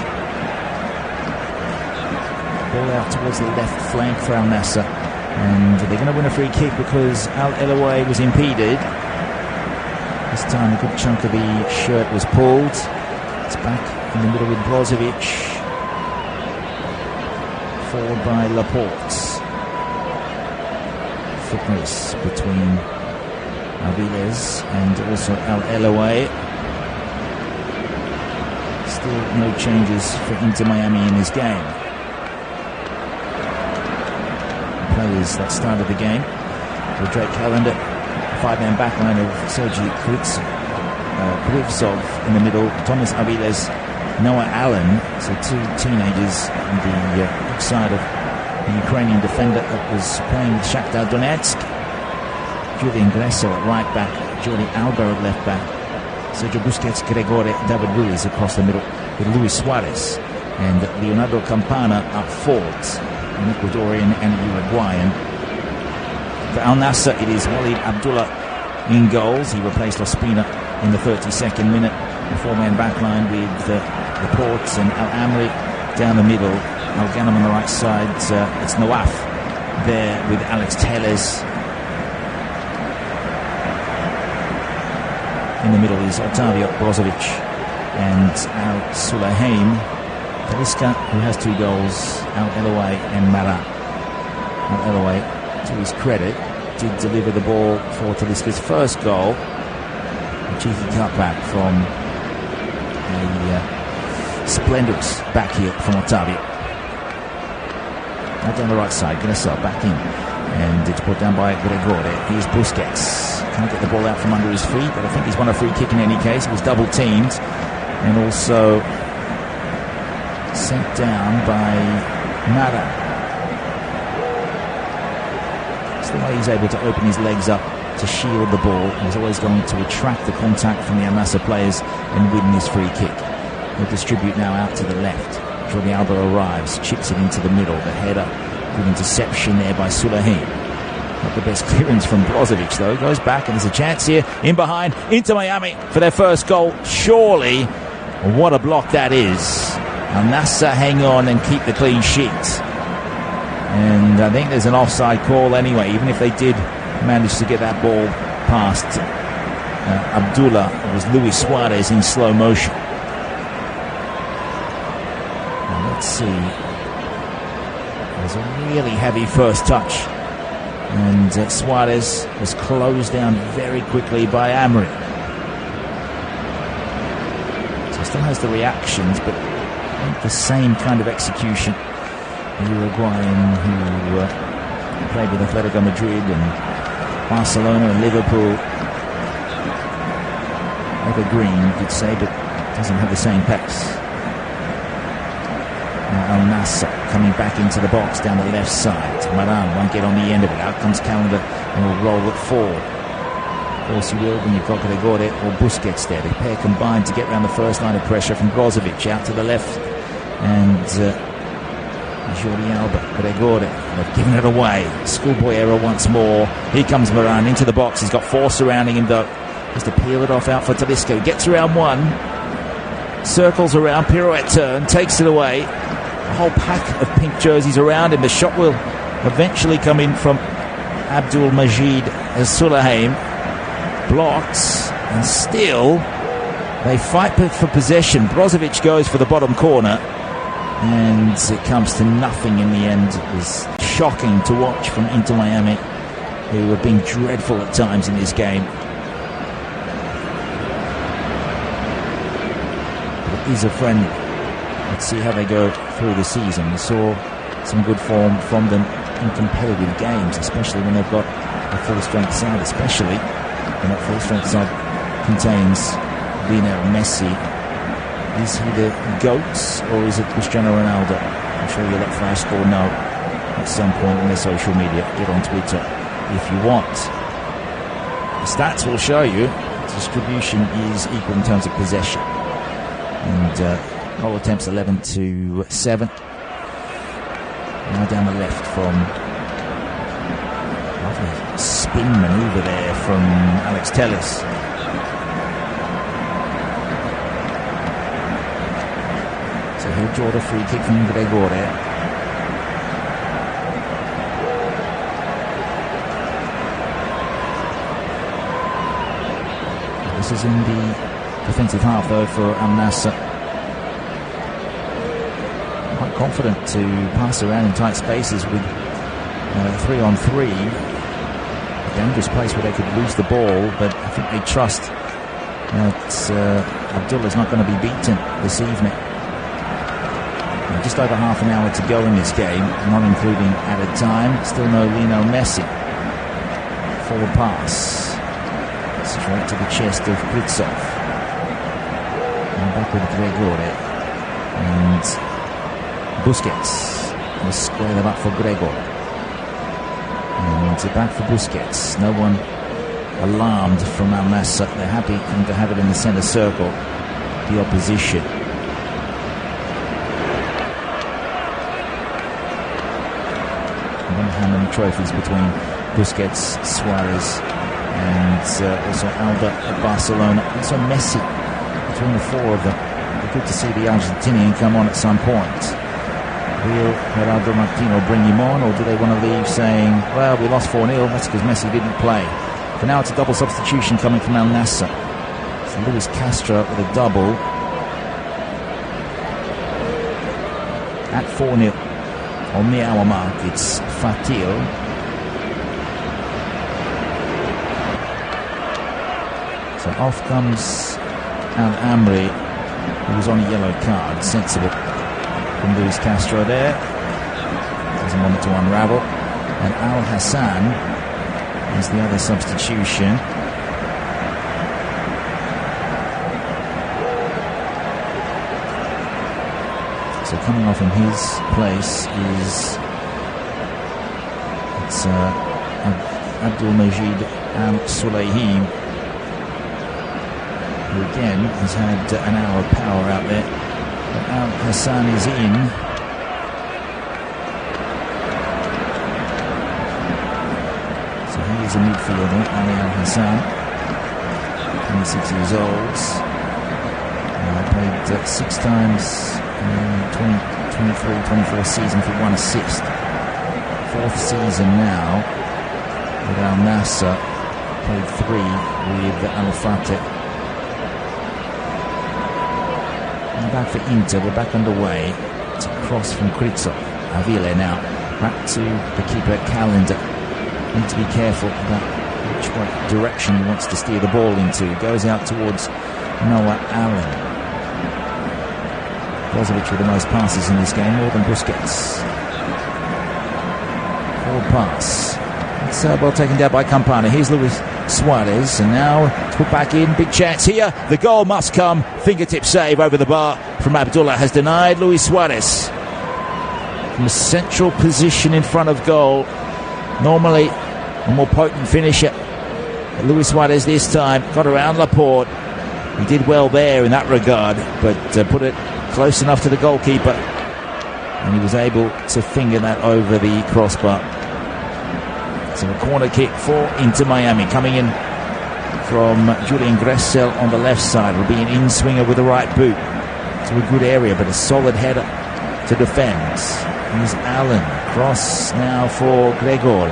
Ball out towards the left flank for Al Nassr. And they're going to win a free kick because Al Eloy was impeded. This time a good chunk of the shirt was pulled. It's back in the middle with Brozovic. Forward by Laporte. Footness between Aviles and also Al Eloy. Still no changes for Inter Miami in this game. Players that started the game with Drake Calendar, 5-man backline of Sergei Krivtsov in the middle, Thomas Aviles, Noah Allen, so 2 teenagers on the side of the Ukrainian defender that was playing with Shakhtar Donetsk. Julian Gresso at right back, Jordi Alba at left back, Sergio Busquets, Gregore, David Ruiz across the middle with Luis Suarez, and Leonardo Campana up forward, an Ecuadorian and Uruguayan. For Al Nassr, it is Walid Abdullah in goals. He replaced Ospina in the 32nd minute. A 4-man backline with Laporte and Al Amri down the middle. Al Ghanem on the right side. It's Nawaf there with Alex Telles. In the middle is Otavio, Brozovic and Al Sulaim. Talisca, who has 2 goals, Al Eloy and Mara. Al Eloy, to his credit, did deliver the ball for Talisca's first goal. A cheeky cutback from a splendid back heel from Otavio. Now down the right side, Gnessel back in. And it's put down by Gregore. Here's Busquets. Can't get the ball out from under his feet, but I think he's won a free kick in any case. He was double teamed and also sent down by Mara. It's the way he's able to open his legs up to shield the ball. He's always going to attract the contact from the NASSR players and win this free kick. He'll distribute now out to the left. Jordi Alba arrives, chips it into the middle. The header, good interception there by Sulahin. Not the best clearance from Brozovic though. Goes back and there's a chance here. In behind, into Miami for their first goal. Surely, what a block that is. NASSR hang on and keep the clean sheet. And I think there's an offside call anyway, even if they did manage to get that ball past Abdullah. It was Luis Suarez in slow motion. Now let's see. There's a really heavy first touch. And Suarez was closed down very quickly by Amri. So still has the reactions, but not the same kind of execution. The Uruguayan who played with Atletico Madrid and Barcelona and Liverpool. Evergreen, you could say, but doesn't have the same pace. Now NASSR coming back into the box down the left side. Maran won't get on the end of it. Out comes Calendar and will roll it forward. Of course you will when you've got Gregore or Busquets there. The pair combined to get around the first line of pressure from Brozovic out to the left. And Jordi Alba, Gregore, they've given it away. Schoolboy error once more. Here comes Maran into the box. He's got four surrounding him though. Just to peel it off out for Talisca. Gets around one. Circles around, pirouette turn, takes it away. A whole pack of pink jerseys around him. The shot will eventually come in from Abdul Majid as Sulaim blocks, and still they fight for possession. Brozovic goes for the bottom corner, and it comes to nothing in the end. It was shocking to watch from Inter Miami, who have been dreadful at times in this game. But it is a friendly. Let's see how they go through the season. We saw some good form from them in competitive games, especially when they've got a full-strength side, especially when that full-strength side contains Lionel Messi. Is he the GOAT or is it Cristiano Ronaldo? I'm sure you'll let Flash Score know at some point on their social media. Get on Twitter if you want. The stats will show you distribution is equal in terms of possession. And goal attempts 11-7. Now down the left from lovely spin manoeuvre there from Alex Telles. So he'll draw the free kick from Gregore. This is in the defensive half though for NASSR. Quite confident to pass around in tight spaces with 3-on-3. A dangerous place where they could lose the ball, but I think they trust that Abdullah's not going to be beaten this evening. Just over half an hour to go in this game, not including added time. Still no Lionel Messi. Forward pass. Straight to the chest of Pritsov. And back with Gregore. And Busquets will square them up for Gregor. And back for Busquets. No one alarmed from NASSR. They're happy to have it in the centre circle. The opposition. I wonder how many trophies between Busquets, Suarez, and also Alba at Barcelona. Also Messi between the four of them. It'd be good to see the Argentinian come on at some point. Will Gerardo Martino bring him on, or do they want to leave saying, well, we lost 4-0, that's because Messi didn't play? For now, it's a double substitution coming from NASSR. So Luis Castro with a double. At 4-0, on the hour mark, it's Fatil. So off comes Al Amri, who was on a yellow card. Sensible from Luis Castro there. Doesn't want it to unravel. And Al Hassan is the other substitution. So coming off in his place is Abdul Majid Al Sulayhim, who again has had an hour of power out there. But Al Hassan is in. So he is a midfielder, Ali Al Hassan, 26 years old. Played 6 times in 23-24 season for 1 assist. 4th season now with Al NASSR. Played 3 with Al Fateh. Back for Inter, we're back underway. It's a cross from Kritso. Avile now back to the keeper Calendar. Need to be careful about which direction he wants to steer the ball into. Goes out towards Noah Allen. Brozovic with the most passes in this game, more than Busquets. Forward pass. It's well taken down by Campana. Here's Luis Suarez, and now it's put back in. Big chance here. The goal must come. Fingertip save over the bar from Abdullah has denied Luis Suarez. From a central position in front of goal. Normally a more potent finisher. But Luis Suarez this time got around Laporte. He did well there in that regard, but put it close enough to the goalkeeper. And he was able to finger that over the crossbar. So a corner kick for Inter Miami, coming in from Julian Gressel on the left side. Will be an in-swinger with the right boot to a good area, but a solid header to defend. Here's Allen. Cross now for Gregor.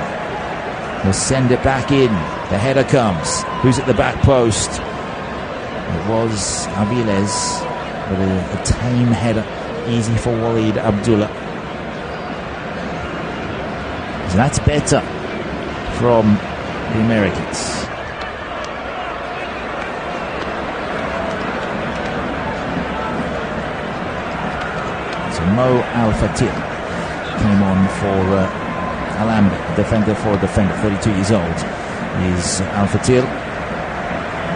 He'll send it back in. The header comes. Who's at the back post? It was Aviles with a tame header. Easy for Walid Abdullah. So that's better from the Americans. So Mo Al-Fatir came on for Al-Amri, defender for a defender, 32 years old is Al-Fatir.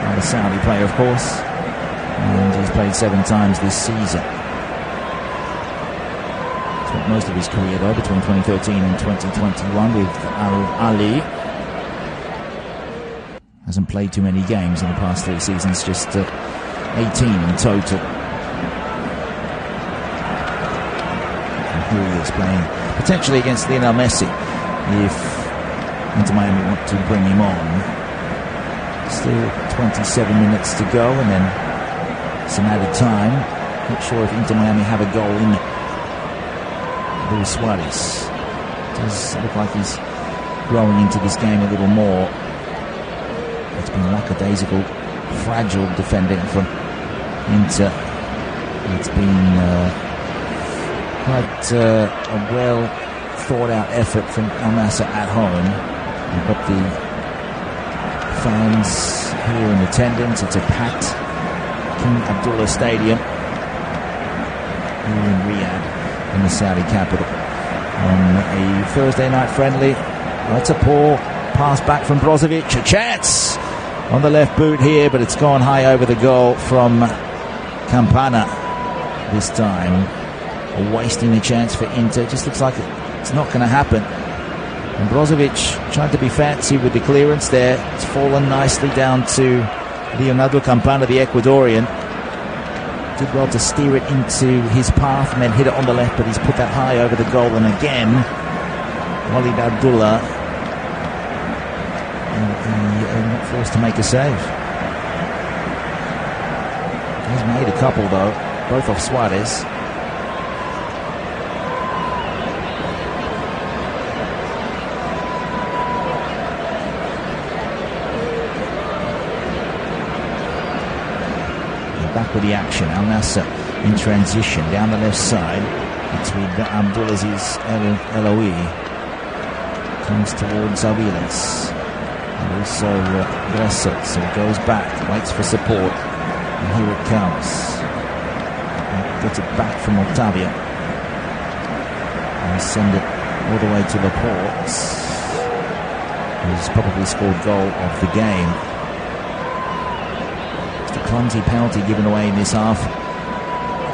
A Saudi player, of course, and he's played 7 times this season. Spent most of his career though between 2013 and 2021 with Al-Ali. Hasn't played too many games in the past 3 seasons, just 18 in total. And here he is playing potentially against Lionel Messi if Inter Miami want to bring him on. Still 27 minutes to go and then some added time. Not sure if Inter Miami have a goal in it. Luis Suarez does look like he's growing into this game a little more. It's been lackadaisical, fragile defending from Inter. It's been quite a well thought out effort from Al NASSR at home. You've got the fans here in attendance. It's a packed King Abdullah Stadium here in Riyadh, in the Saudi capital, on a Thursday night friendly. That's a poor pass back from Brozovic. A chance on the left boot here, but it's gone high over the goal from Campana this time. Wasting the chance for Inter. Just looks like it's not going to happen. And Brozovic tried to be fancy with the clearance there. It's fallen nicely down to Leonardo Campana, the Ecuadorian. Did well to steer it into his path and then hit it on the left, but he's put that high over the goal. And again, Walid Abdullah not forced to make a save. He's made a couple though, both off Suarez. Back with the action. Al NASSR in transition down the left side. It's with Abdulaziz Eloui. Comes towards Aviles. And also Gressel, so he goes back, waits for support, and here it comes. Gets it back from Otavia. And send it all the way to Laporte, who's probably scored goal of the game. It's a clumsy penalty given away in this half,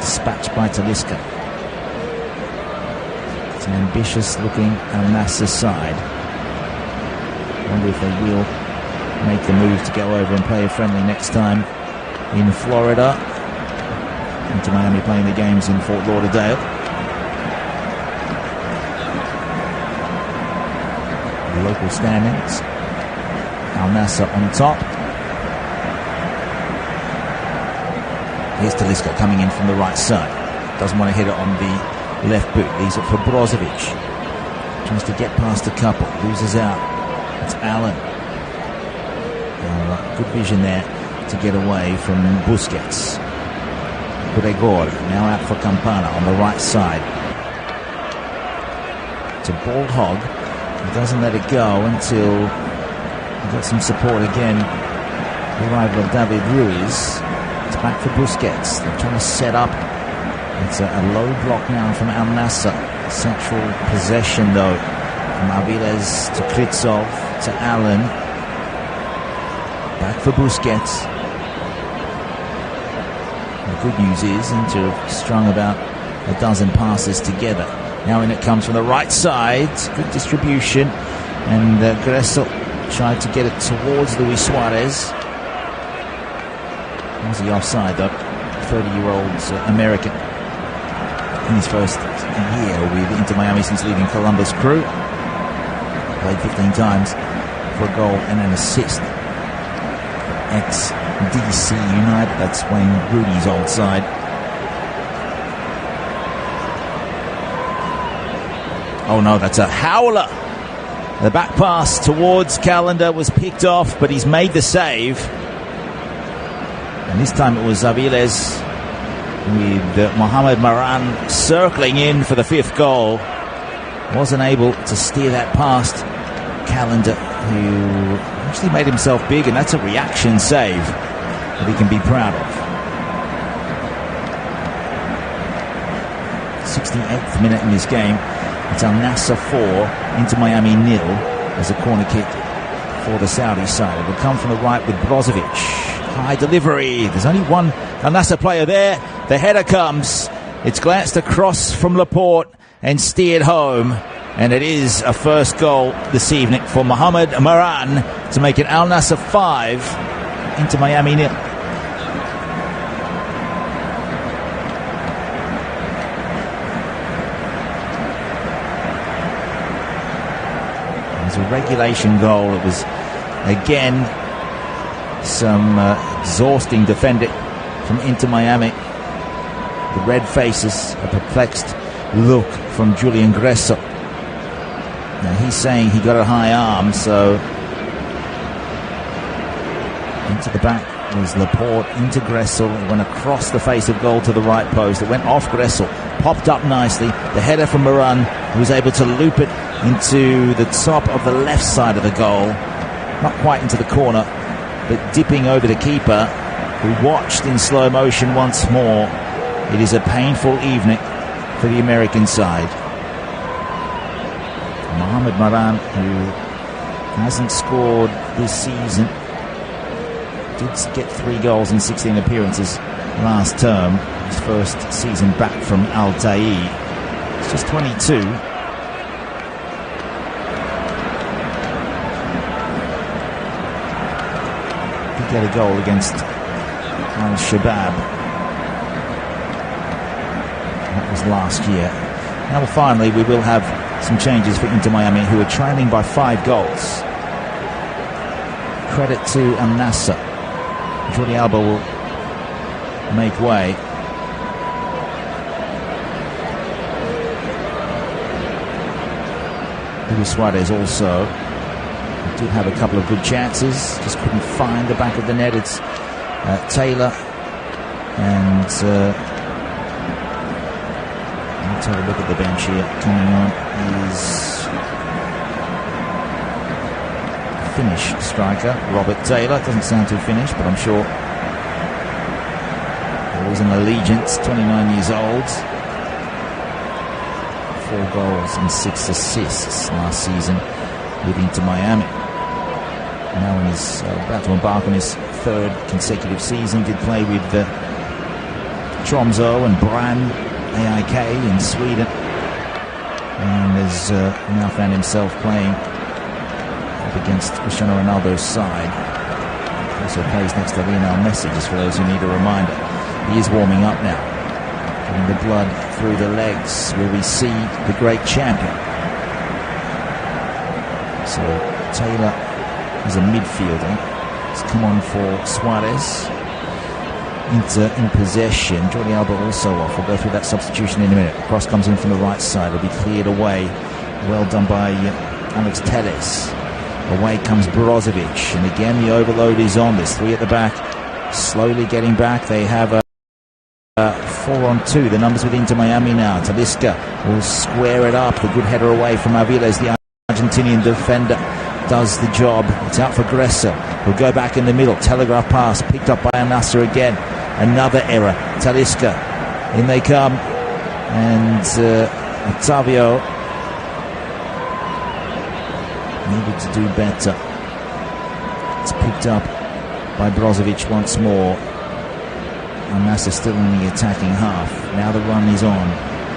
dispatched by Talisca. It's an ambitious-looking NASSR side. I wonder if they will make the move to go over and play a friendly next time in Florida. Inter Miami playing the games in Fort Lauderdale. The local standings. NASSR on top. Here's Talisca coming in from the right side. Doesn't want to hit it on the left boot. Leaves it for Brozovic. Tries to get past a couple. Loses out. It's Allen. Good vision there to get away from Busquets. Gregor now out for Campana on the right side. It's a ball hog. He doesn't let it go until he got some support again. The arrival of David Ruiz. It's back for Busquets. They're trying to set up. It's a low block now from NASSR. Central possession though. From Aviles to Kritsov to Allen. Back for Busquets. The good news is Inter have strung about a dozen passes together. Now in it comes from the right side. Good distribution. And Gressel tried to get it towards Luis Suarez. Was he offside though? 30-year-old American. In his first year with Inter Miami since leaving Columbus Crew. Played 15 times for a goal and an assist. Ex-DC United, that's Wayne Rudy's old side. Oh no, that's a howler. The back pass towards Callender was picked off, but he's made the save. And this time it was Aviles with Mohamed Maran circling in for the fifth goal. Wasn't able to steer that past Callender, who actually made himself big, and that's a reaction save that he can be proud of. 68th minute in this game. It's NASSR 4, Inter Miami 0 as a corner kick for the Saudi side. It will come from the right with Brozovic. High delivery. There's only one NASSR player there. The header comes. It's glanced across from Laporte and steered home. And it is a first goal this evening for Mohamed Maran to make it NASSR 5, Inter Miami 0. It was a regulation goal. It was, again, some exhausting defending from Inter Miami. The red faces, a perplexed look from Julian Gressel. Now he's saying he got a high arm, so into the back was Laporte, into Gressel. It went across the face of goal to the right post. It went off Gressel, popped up nicely. The header from Maran, who was able to loop it into the top of the left side of the goal. Not quite into the corner, but dipping over the keeper, who watched in slow motion once more. It is a painful evening for the American side. Mohamed Maran, who hasn't scored this season, did get 3 goals in 16 appearances last term, his first season back from Al Ta'i. He's just 22. Did get a goal against Al Shabab. That was last year. Now finally we will have some changes for Inter Miami, who are trailing by 5 goals. Credit to NASSR. Jordi Alba will make way. Luis Suarez also did have a couple of good chances, just couldn't find the back of the net. It's Taylor and let's have a look at the bench here. Coming on is Finnish striker Robert Taylor. Doesn't sound too Finnish, but I'm sure there was an allegiance. 29 years old. 4 goals and 6 assists last season with Inter Miami. Now he's about to embark on his 3rd consecutive season. Did play with Tromsø and Brann AIK in Sweden, and has now found himself playing up against Cristiano Ronaldo's side. Also plays next to Lionel Messi, just for those who need a reminder. He is warming up now, getting the blood through the legs, where we see the great champion. So Taylor is a midfielder. He's come on for Suarez. Inter in possession. Jordi Alba also off. We'll go through that substitution in a minute. Cross comes in from the right side. It'll be cleared away. Well done by Alex Telles. Away comes Brozovic. And again, the overload is on. There's 3 at the back. Slowly getting back. They have a 4-on-2. The numbers with Inter Miami now. Talisca will square it up. The good header away from Aviles, the Argentinian defender. Does the job. It's out for Gressa. Will go back in the middle. Telegraph pass. Picked up by NASSR again. Another error. Talisca. In they come. And Octavio needed to do better. It's picked up by Brozovic once more. And NASSR still in the attacking half. Now the run is on.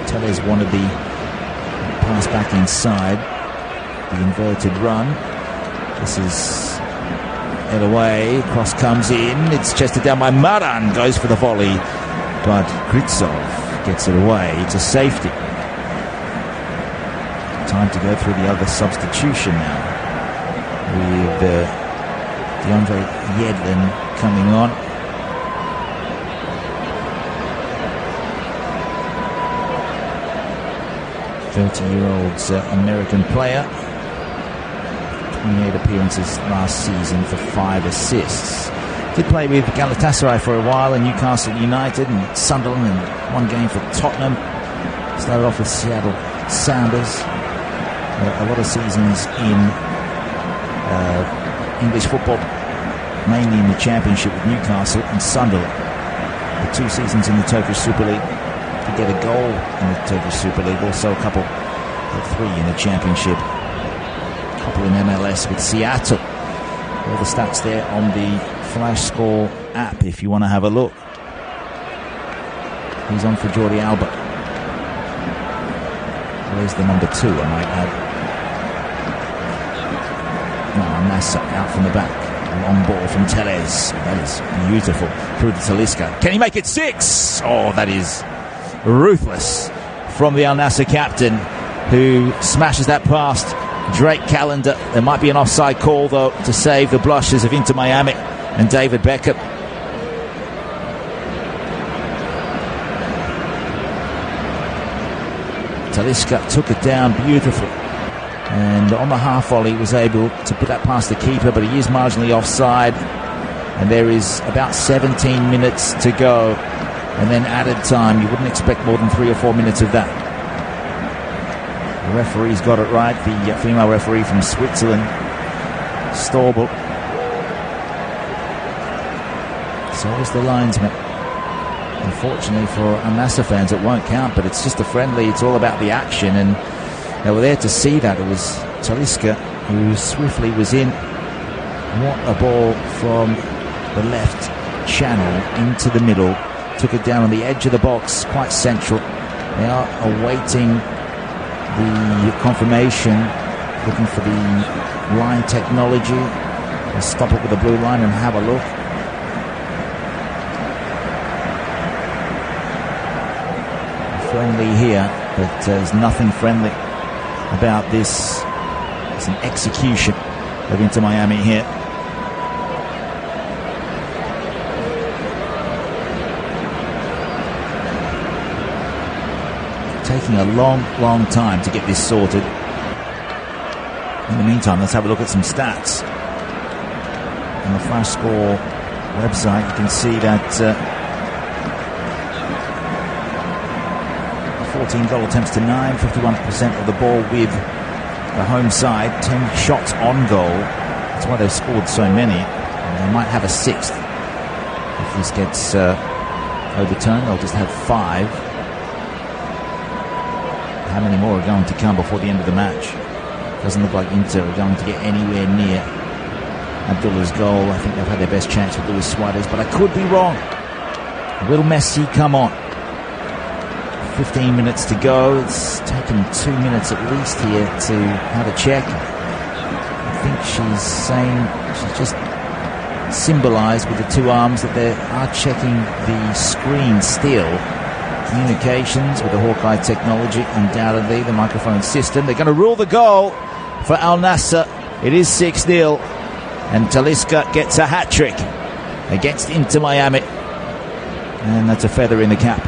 Telles wanted the pass back inside. The inverted run. This is head away. Cross comes in. It's chested down by Maran. Goes for the volley. But Gritsov gets it away. It's a safety. Time to go through the other substitution now. With DeAndre Yedlin coming on. .30-year-old American player. 28 appearances last season for 5 assists. Did play with Galatasaray for a while, and Newcastle United and Sunderland, and 1 game for Tottenham. Started off with Seattle Sounders. A lot of seasons in English football, mainly in the Championship with Newcastle and Sunderland. The 2 seasons in the Turkish Super League. To get a goal in the Turkish Super League, also a couple of 3 in the Championship. Couple in MLS with Seattle. All the stats there on the Flash Score app if you want to have a look. He's on for Jordi Alba. Where's the number 2, I might add? Now NASSR out from the back. Long ball from Telles. That is beautiful. Through to Talisca. Can he make it 6? Oh, that is ruthless from the Al Nassr captain, who smashes that past Drake Callender. There might be an offside call, though, to save the blushes of Inter Miami and David Beckham. Talisca took it down beautifully, and on the half volley was able to put that past the keeper, but he is marginally offside, and there is about 17 minutes to go, and then added time. You wouldn't expect more than 3 or 4 minutes of that. The referee's got it right, the female referee from Switzerland, Storbel. So is the linesman. Unfortunately for Al Nassr fans, it won't count, but it's just a friendly. It's all about the action, and they were there to see that. It was Talisca who swiftly was in. What a ball from the left channel into the middle. Took it down on the edge of the box, quite central. They are awaiting the confirmation, looking for the line technology. They'll stop it with the blue line and have a look. Friendly here, but there's nothing friendly about this. It's an execution of Inter Miami here. Taking a long time to get this sorted. In the meantime, let's have a look at some stats. On the Flash Score website, you can see that 14 goal attempts to 9, 51% of the ball with the home side, 10 shots on goal, That's why they've scored so many. And they might have a sixth. If this gets overturned, they'll just have 5. How many more are going to come before the end of the match? Doesn't look like Inter are going to get anywhere near Abdullah's goal. I think they've had their best chance with Luis Suarez, but I could be wrong. Will Messi come on? 15 minutes to go. It's taken 2 minutes at least here to have a check. I think she's saying, she's just symbolised with the 2 arms that they are checking the screen still. Communications with the Hawkeye technology, undoubtedly the microphone system. They're going to rule the goal for Al Nassr. It is 6-0, and Talisca gets a hat-trick against Inter Miami, and that's a feather in the cap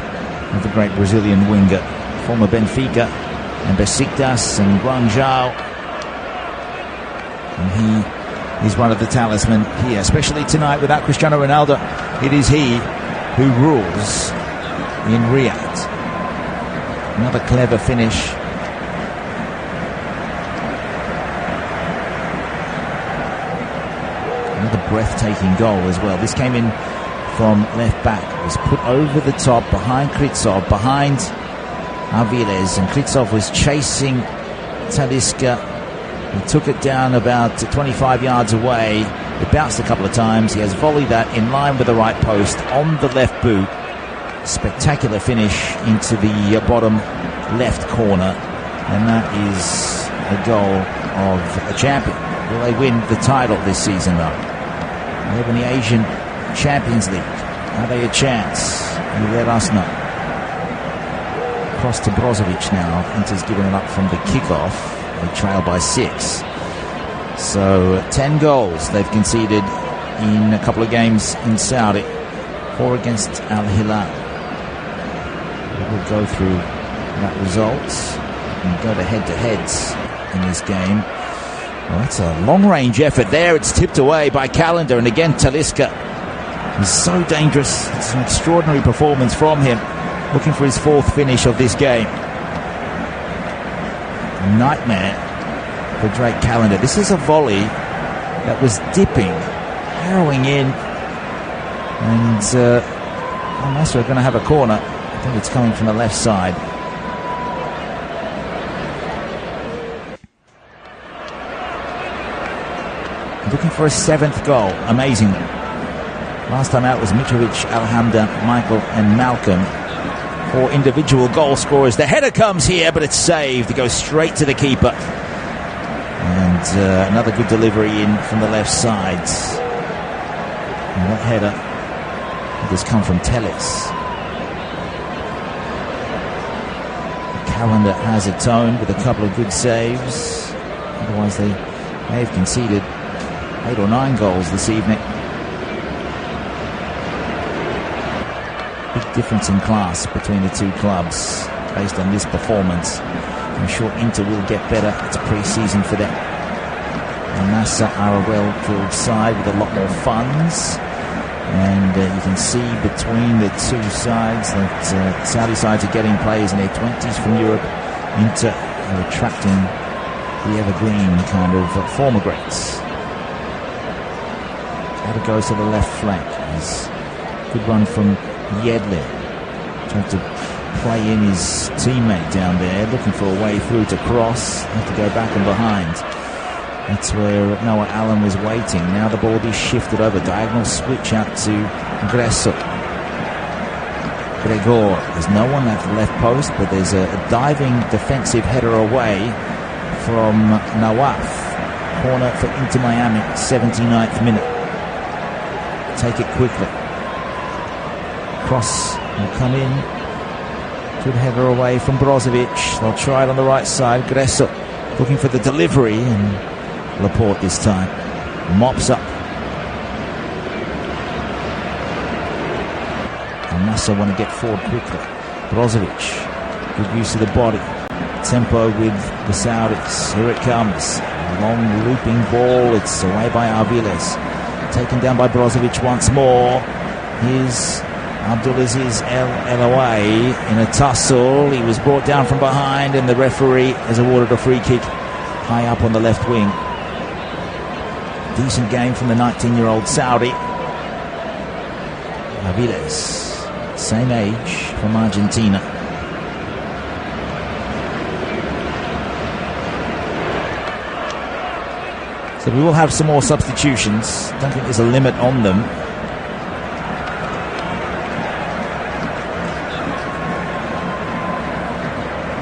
of the great Brazilian winger, former Benfica and Besiktas and Guangzhou, and he is one of the talisman here, especially tonight without Cristiano Ronaldo. It is he who rules in Riyadh. Another clever finish. Another breathtaking goal as well. This came in from left back. It was put over the top behind Kritsov, behind Arviles, and Kritsov was chasing Talisca. He took it down about 25 yards away. It bounced a couple of times. He has volleyed that in line with the right post on the left boot. Spectacular finish into the bottom left corner, and that is a goal of a champion. Will they win the title this season though? They win the Asian Champions League. Are they a chance? You let us know. Cross to Brozovic now. Inter's given it up from the kickoff. They trail by 6. So 10 goals they've conceded in a couple of games in Saudi. 4 against Al Hilal. We'll go through that result and go to head-to-heads in this game. Well, that's a long-range effort there. It's tipped away by Calendar, and again Talisca is so dangerous. It's an extraordinary performance from him, looking for his 4th finish of this game. Nightmare for Drake Calendar. This is a volley that was dipping, harrowing in, and Al Nassr are going to have a corner. I think it's coming from the left side. Looking for a 7th goal, amazingly. Last time out was Mitrovic, Alhamda, Michael and Malcolm. 4 individual goal scorers. The header comes here, but it's saved. It goes straight to the keeper. And another good delivery in from the left side. And that header has come from Telles. Calendar has a tone with a couple of good saves. Otherwise they may have conceded 8 or 9 goals this evening. Big difference in class between the 2 clubs based on this performance. I'm sure Inter will get better. It's pre-season for them. And NASSR are a well-drilled side with a lot more funds. And you can see between the 2 sides that Saudi sides are getting players in their 20s from Europe. Inter are attracting the evergreen kind of former greats. That goes to the left flank. There's a good run from Yedlin. Trying to play in his teammate down there, looking for a way through to cross. Have to go back and behind. That's where Noah Allen was waiting. Now the ball will be shifted over. Diagonal switch out to Gresso. Gregor. There's no one at the left post, but there's a diving defensive header away from Nawaf. Corner for Inter Miami, 79th minute. Take it quickly. Cross will come in. Good header away from Brozovic. They'll try it on the right side. Gresso looking for the delivery, and Laporte this time mops up. And NASSR want to get forward quickly. Brozovic, good use of the body. Tempo with the Saudis. Here it comes. Long looping ball. It's away by Arviles. Taken down by Brozovic once more. Here's Abdulaziz El Elaway in a tussle. He was brought down from behind, and the referee has awarded a free kick high up on the left wing. Decent game from the 19-year-old Saudi. Aviles, same age, from Argentina. So we will have some more substitutions. Don't think there's a limit on them.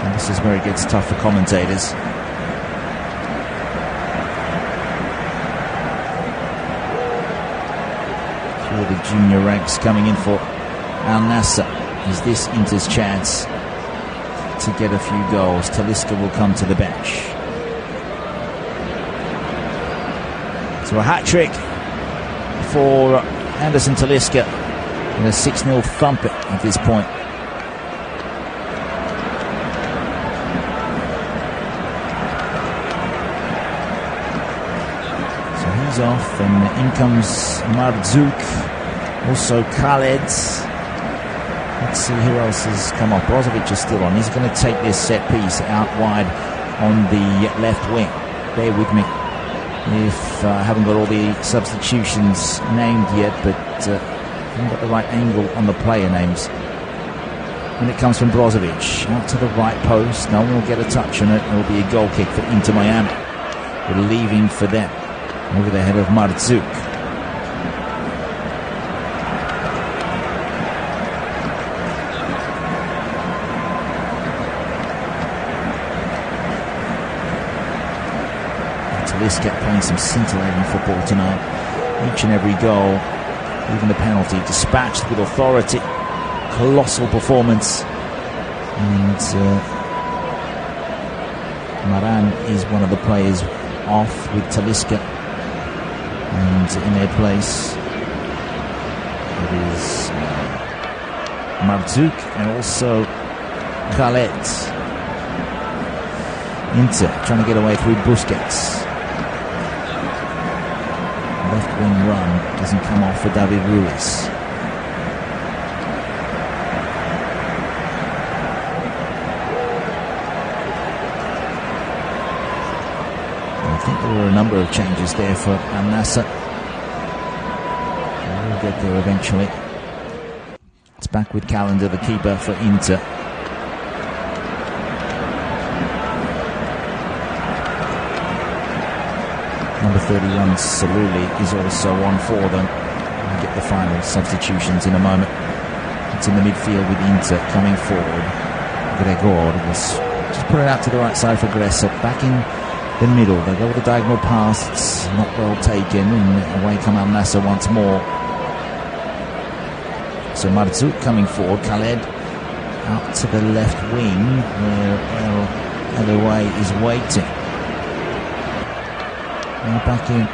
And this is where it gets tough for commentators. Few of the junior ranks coming in for NASSR. Is this Inter's chance to get a few goals? Talisca will come to the bench. So a hat-trick for Anderson Talisca and a 6-0 thump at this point. So he's off, and in comes Marzouk, also Khaled. Let's see who else has come off. Brozovic is still on. He's going to take this set piece out wide on the left wing. Bear with me if I haven't got all the substitutions named yet, but haven't got the right angle on the player names. And it comes from Brozovic out to the right post. No one will get a touch on it. It will be a goal kick for Inter Miami. We're leaving for them over the head of Marzouk. Talisca playing some scintillating football tonight. Each and every goal, even the penalty, dispatched with authority. Colossal performance. And Maran is one of the players off with Talisca. And in their place, it is Marzouk and also Khaled. Inter trying to get away through Busquets. Left wing run doesn't come off for David Ruiz. I think there were a number of changes there for NASSR. We'll get there eventually. It's back with Calendar, the keeper for Inter. Number 31, Cerulli, is also on for them. We'll get the final substitutions in a moment. It's in the midfield with Inter coming forward. Gregor was just put it out to the right side for Gressa. Back in the middle. They go with a diagonal pass. It's not well taken. And away come NASSR once more. So Marzouk coming forward. Khaled out to the left wing where El Alouay is waiting. Now back in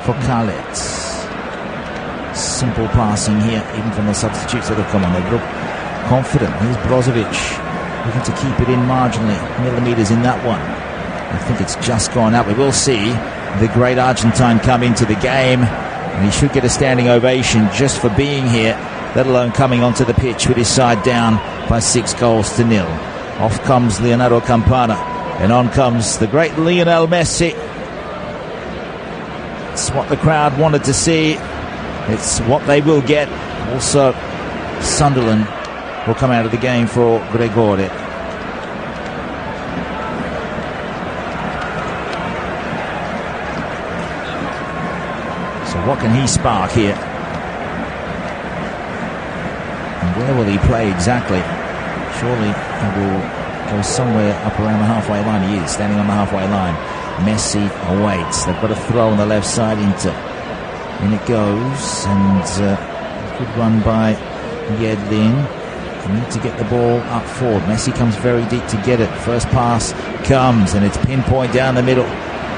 for Khaled. Simple passing here, even from the substitutes that have come on. They look confident. Here's Brozovic looking to keep it in marginally. Millimetres in that one. I think it's just gone out. We will see the great Argentine come into the game. And he should get a standing ovation just for being here, let alone coming onto the pitch with his side down by 6-0. Off comes Leonardo Campana. And on comes the great Lionel Messi. It's what the crowd wanted to see. It's what they will get. Also, Sunderland will come out of the game for Gregore. So what can he spark here? And where will he play exactly? Surely he will go somewhere up around the halfway line. He is standing on the halfway line. Messi awaits. They've got a throw on the left side into. In it goes, and good run by Yedlin. They need to get the ball up forward. Messi comes very deep to get it. First pass comes, and it's pinpoint down the middle.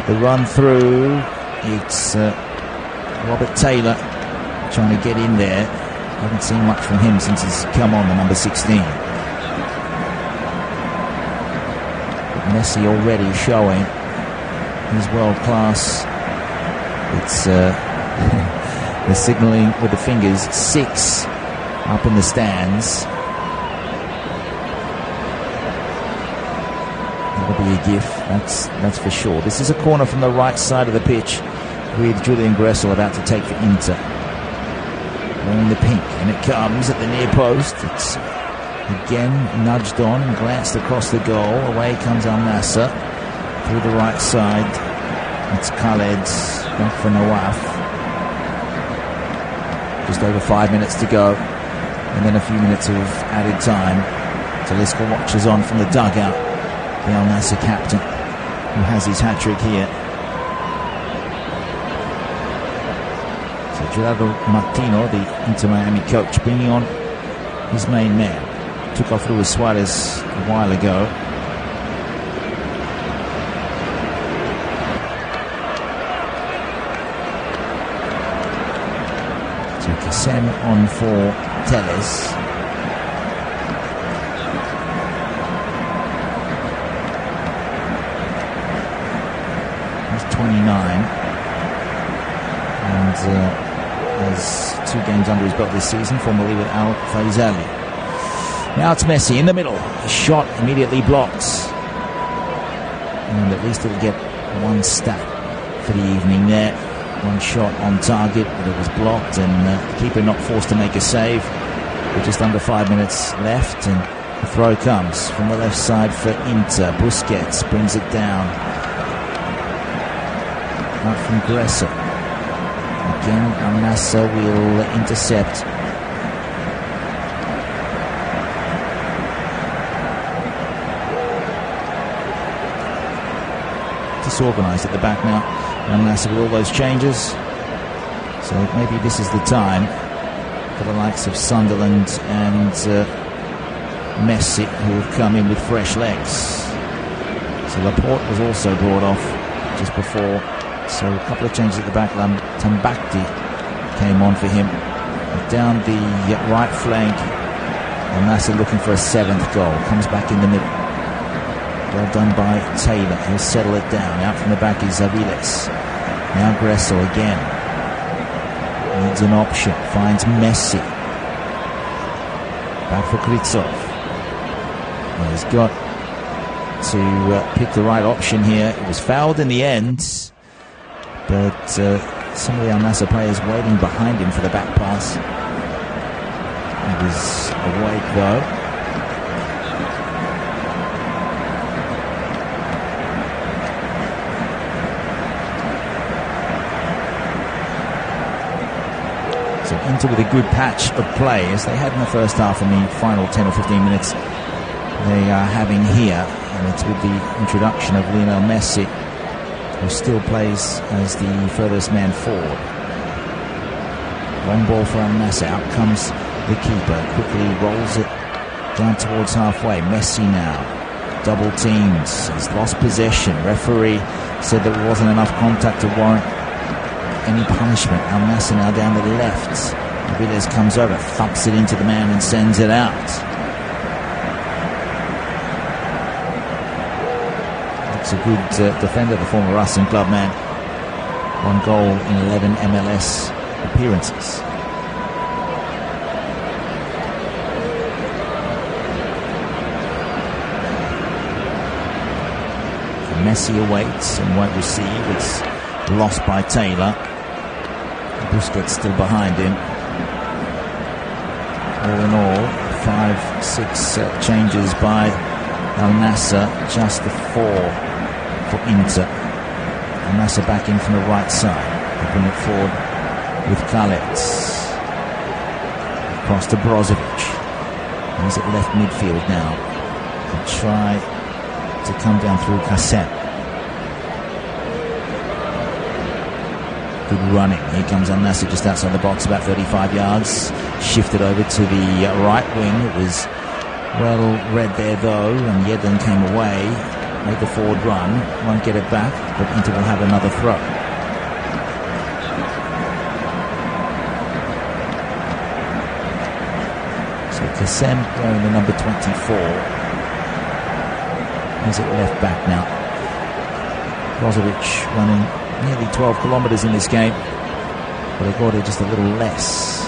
The run through. It's Robert Taylor trying to get in there. Haven't seen much from him since he's come on, the number 16. But Messi already showing his world class. It's they're signalling with the fingers 6 up in the stands. That'll be a gif, that's for sure. This is a corner from the right side of the pitch with Julian Gressel about to take for Inter. Wearing the pink, and it comes at the near post. It's again nudged on and glanced across the goal. Away comes Al Nassr through the right side. It's Khaled back for Nawaf. Just over 5 minutes to go, and then a few minutes of added time. Talisca watches on from the dugout. The Al Nassr captain, who has his hat-trick here. So Gerardo Martino, the Inter Miami coach, bringing on his main man. Took off Luis Suarez a while ago. So Kassem on for Telles. He's 29 and has 2 games under his belt this season, formerly with Al Faisali. Now it's Messi in the middle. His shot immediately blocked. And at least it'll get 1 stat for the evening there. 1 shot on target, but it was blocked, and the keeper not forced to make a save. With just under 5 minutes left, and the throw comes from the left side for Inter. Busquets brings it down. Out from Gressel. Again, Al Nassr will intercept. Disorganised at the back now. Al Nassr with all those changes. So maybe this is the time for the likes of Sunderland and Messi, who have come in with fresh legs. So Laporte was also brought off just before. So a couple of changes at the back. Tambakti came on for him. Down the right flank, Al Nassr looking for a 7th goal. Comes back in the middle. Well done by Taylor. He'll settle it down. Out from the back is Aviles. Now Gressel again. Needs an option. Finds Messi. Back for Kritsov. Well, he's got to pick the right option here. It was fouled in the end. But some of the Al Nassr players waiting behind him for the back pass. He was awake though. So Inter with a good patch of play, as they had in the first half and the final 10 or 15 minutes they are having here. And it's with the introduction of Lionel Messi, who still plays as the furthest man forward. Long ball for Al Nassr. Out comes the keeper. Quickly rolls it down towards halfway. Messi now. Double teams. He's lost possession. Referee said there wasn't enough contact to warrant any punishment. Al Nassr now down the left. Aviles comes over, thumps it into the man and sends it out. A good defender, the former Racing Club man. 1 goal in 11 MLS appearances. Messi awaits and won't receive. It's lost by Taylor. Busquets still behind him. All in all, 5-6 changes by Al Nassr, just the 4 for Inter. Al Nassr back in from the right side. They bring it forward with Khaled. Across to Brozovic. He's at left midfield now. He'll try to come down through Kassem. Good running. Here comes Al Nassr just outside the box, about 35 yards. Shifted over to the right wing. It was well read there though, and Yedlin came away. Made the forward run, won't get it back, but Inter will have another throw. So Kassem wearing the number 24. He's at left back now. Brozovic running nearly 12 kilometres in this game, but they got it just a little less.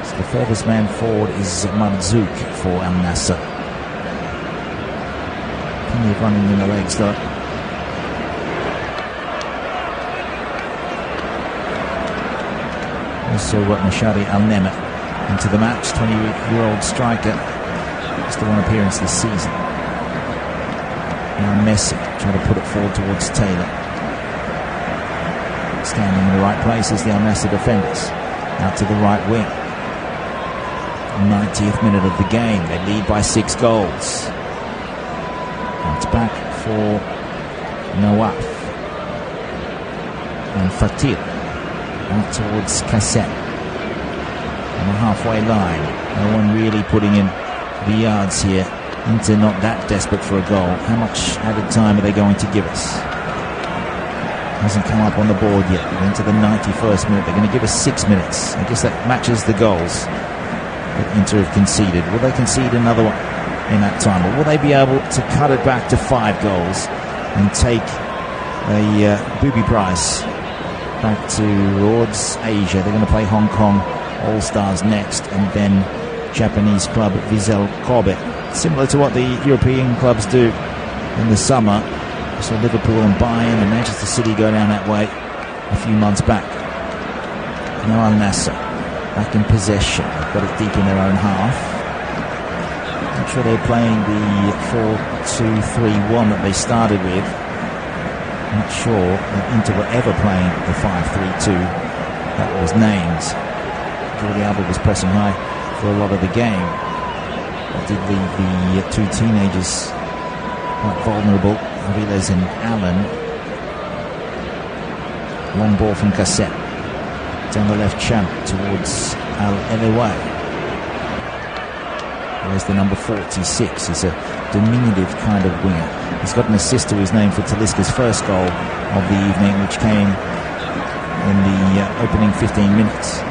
So the furthest man forward is Marzouk for Al Nassr. Plenty of running in the legs though. Also Mashari Al-Nema into the match, 20-year-old striker. Just the one appearance this season. Now Messi trying to put it forward towards Taylor. Standing in the right places, the Al-Nassr defenders. Out to the right wing. 90th minute of the game. They lead by 6 goals. It's back for Nawaf. And Fatir. Out towards Cassette. On the halfway line. No one really putting in the yards here. Inter not that desperate for a goal. How much added time are they going to give us? Hasn't come up on the board yet. We're into the 91st minute. They're going to give us 6 minutes. I guess that matches the goals that Inter have conceded. Will they concede another one in that time? Or will they be able to cut it back to 5 goals and take a booby prize back towards Asia? They're going to play Hong Kong All-Stars next, and then Japanese club Vissel Kobe. Similar to what the European clubs do in the summer. So Liverpool and Bayern and Manchester City go down that way a few months back. Now Al-Nassr back in possession. They've got it deep in their own half. Not sure they're playing the 4-2-3-1 that they started with. I'm not sure that Inter were ever playing the 5-3-2 that was named. Jordi Alba was pressing high for a lot of the game. That did leave the 2 teenagers quite vulnerable. Aviles and Allen. Long ball from Cassette. Down the left channel towards Al-Eleway. There's the number 46. He's a diminutive kind of winger. He's got an assist to his name for Talisca's first goal of the evening, which came in the opening 15 minutes.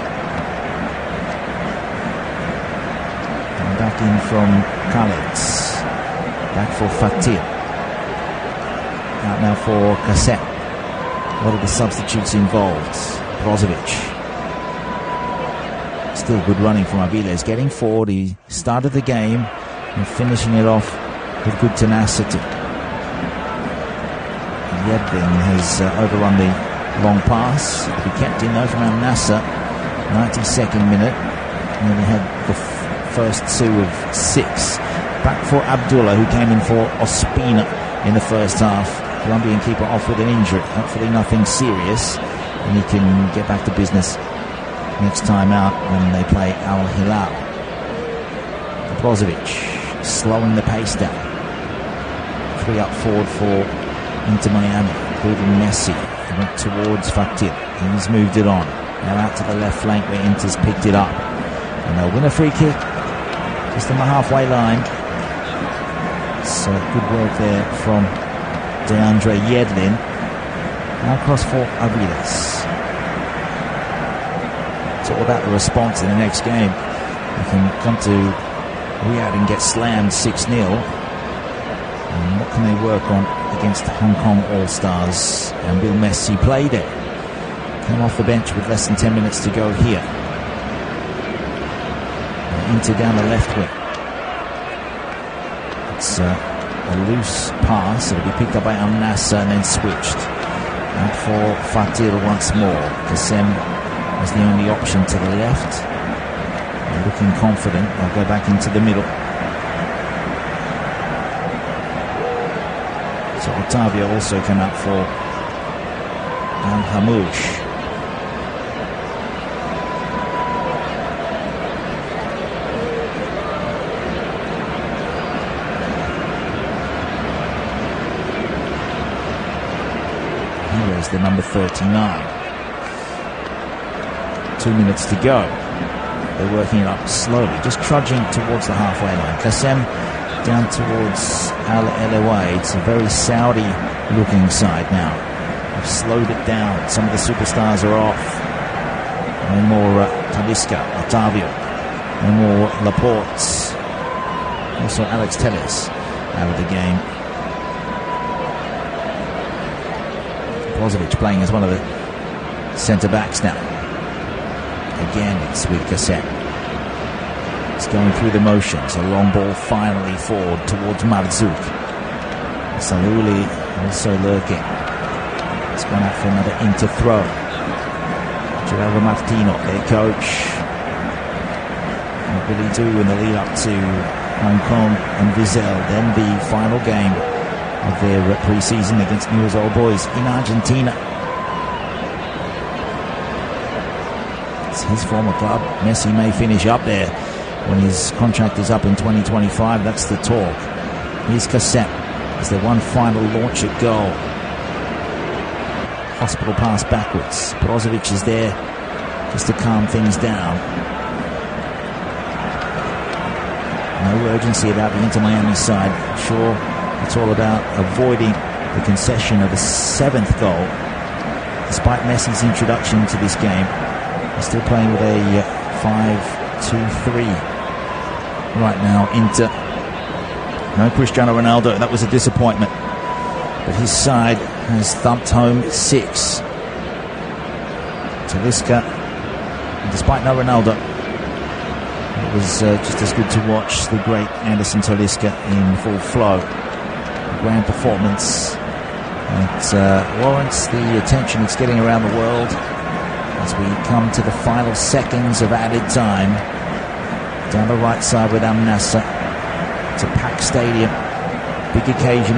And back in from Khaled. Back for Fatir. Out now for Cassette. A lot of the substitutes involved. Brozovic. Still good running from Aviles. Getting forward. He started the game and finishing it off with good tenacity. Yedlin has overrun the long pass. It'll be kept in though from Al-Nassr. 92nd minute. Nearly had the first 2 of 6. Back for Abdullah, who came in for Ospina in the first half. Colombian keeper off with an injury. Hopefully nothing serious. And he can get back to business next time out when they play Al Hilal. Brozovic slowing the pace down. 3 up forward for Inter Miami, including Messi. He went towards Fatir. He's moved it on. Now out to the left flank where Inter's picked it up. And they'll win a free kick just on the halfway line. So good work there from DeAndre Yedlin. Now across for Aviles. It's all about the response in the next game. You can come to Riyadh and get slammed 6-0. And what can they work on against Hong Kong All-Stars? And will Messi play there? Come off the bench with less than 10 minutes to go here. Inter down the left wing. It's a loose pass. It'll be picked up by Al-Nassr and then switched. And for Fatir once more. Kassem is the only option to the left. They're looking confident. They'll go back into the middle. So Otavio also came out for Al-Hamoush. Here's the number 39. 2 minutes to go. They're working it up slowly, just trudging towards the halfway line. Kassem down towards Al-Eleway. It's a very Saudi-looking side now. They've slowed it down. Some of the superstars are off. No more Talisca, Otavio. No more Laporte. Also Alex Telles out of the game. Brozovic playing as one of the centre-backs now. Again, it's with Cassette. It's going through the motions. A long ball finally forward towards Marzouk. Salouli also lurking. It's gone out for another Inter throw. Gerardo Martino, their coach. What will he do in the lead up to Hong Kong and Vizela? Then the final game of their pre-season against Newell's Old Boys in Argentina. It's his former club. Messi may finish up there when his contract is up in 2025. That's the talk. Here's Cassette as their one final launch at goal. Hospital pass backwards. Brozovic is there just to calm things down. No urgency about the Inter Miami side. Sure, it's all about avoiding the concession of a 7th goal. Despite Messi's introduction to this game, they're still playing with a 5-2-3 right now. Inter. No Cristiano Ronaldo. That was a disappointment. But his side has thumped home 6. Talisca, despite no Ronaldo, it was just as good to watch the great Anderson Talisca in full flow. A grand performance. It warrants the attention it's getting around the world as we come to the final seconds of added time. Down the right side with NASSR. It's a packed stadium. Big occasion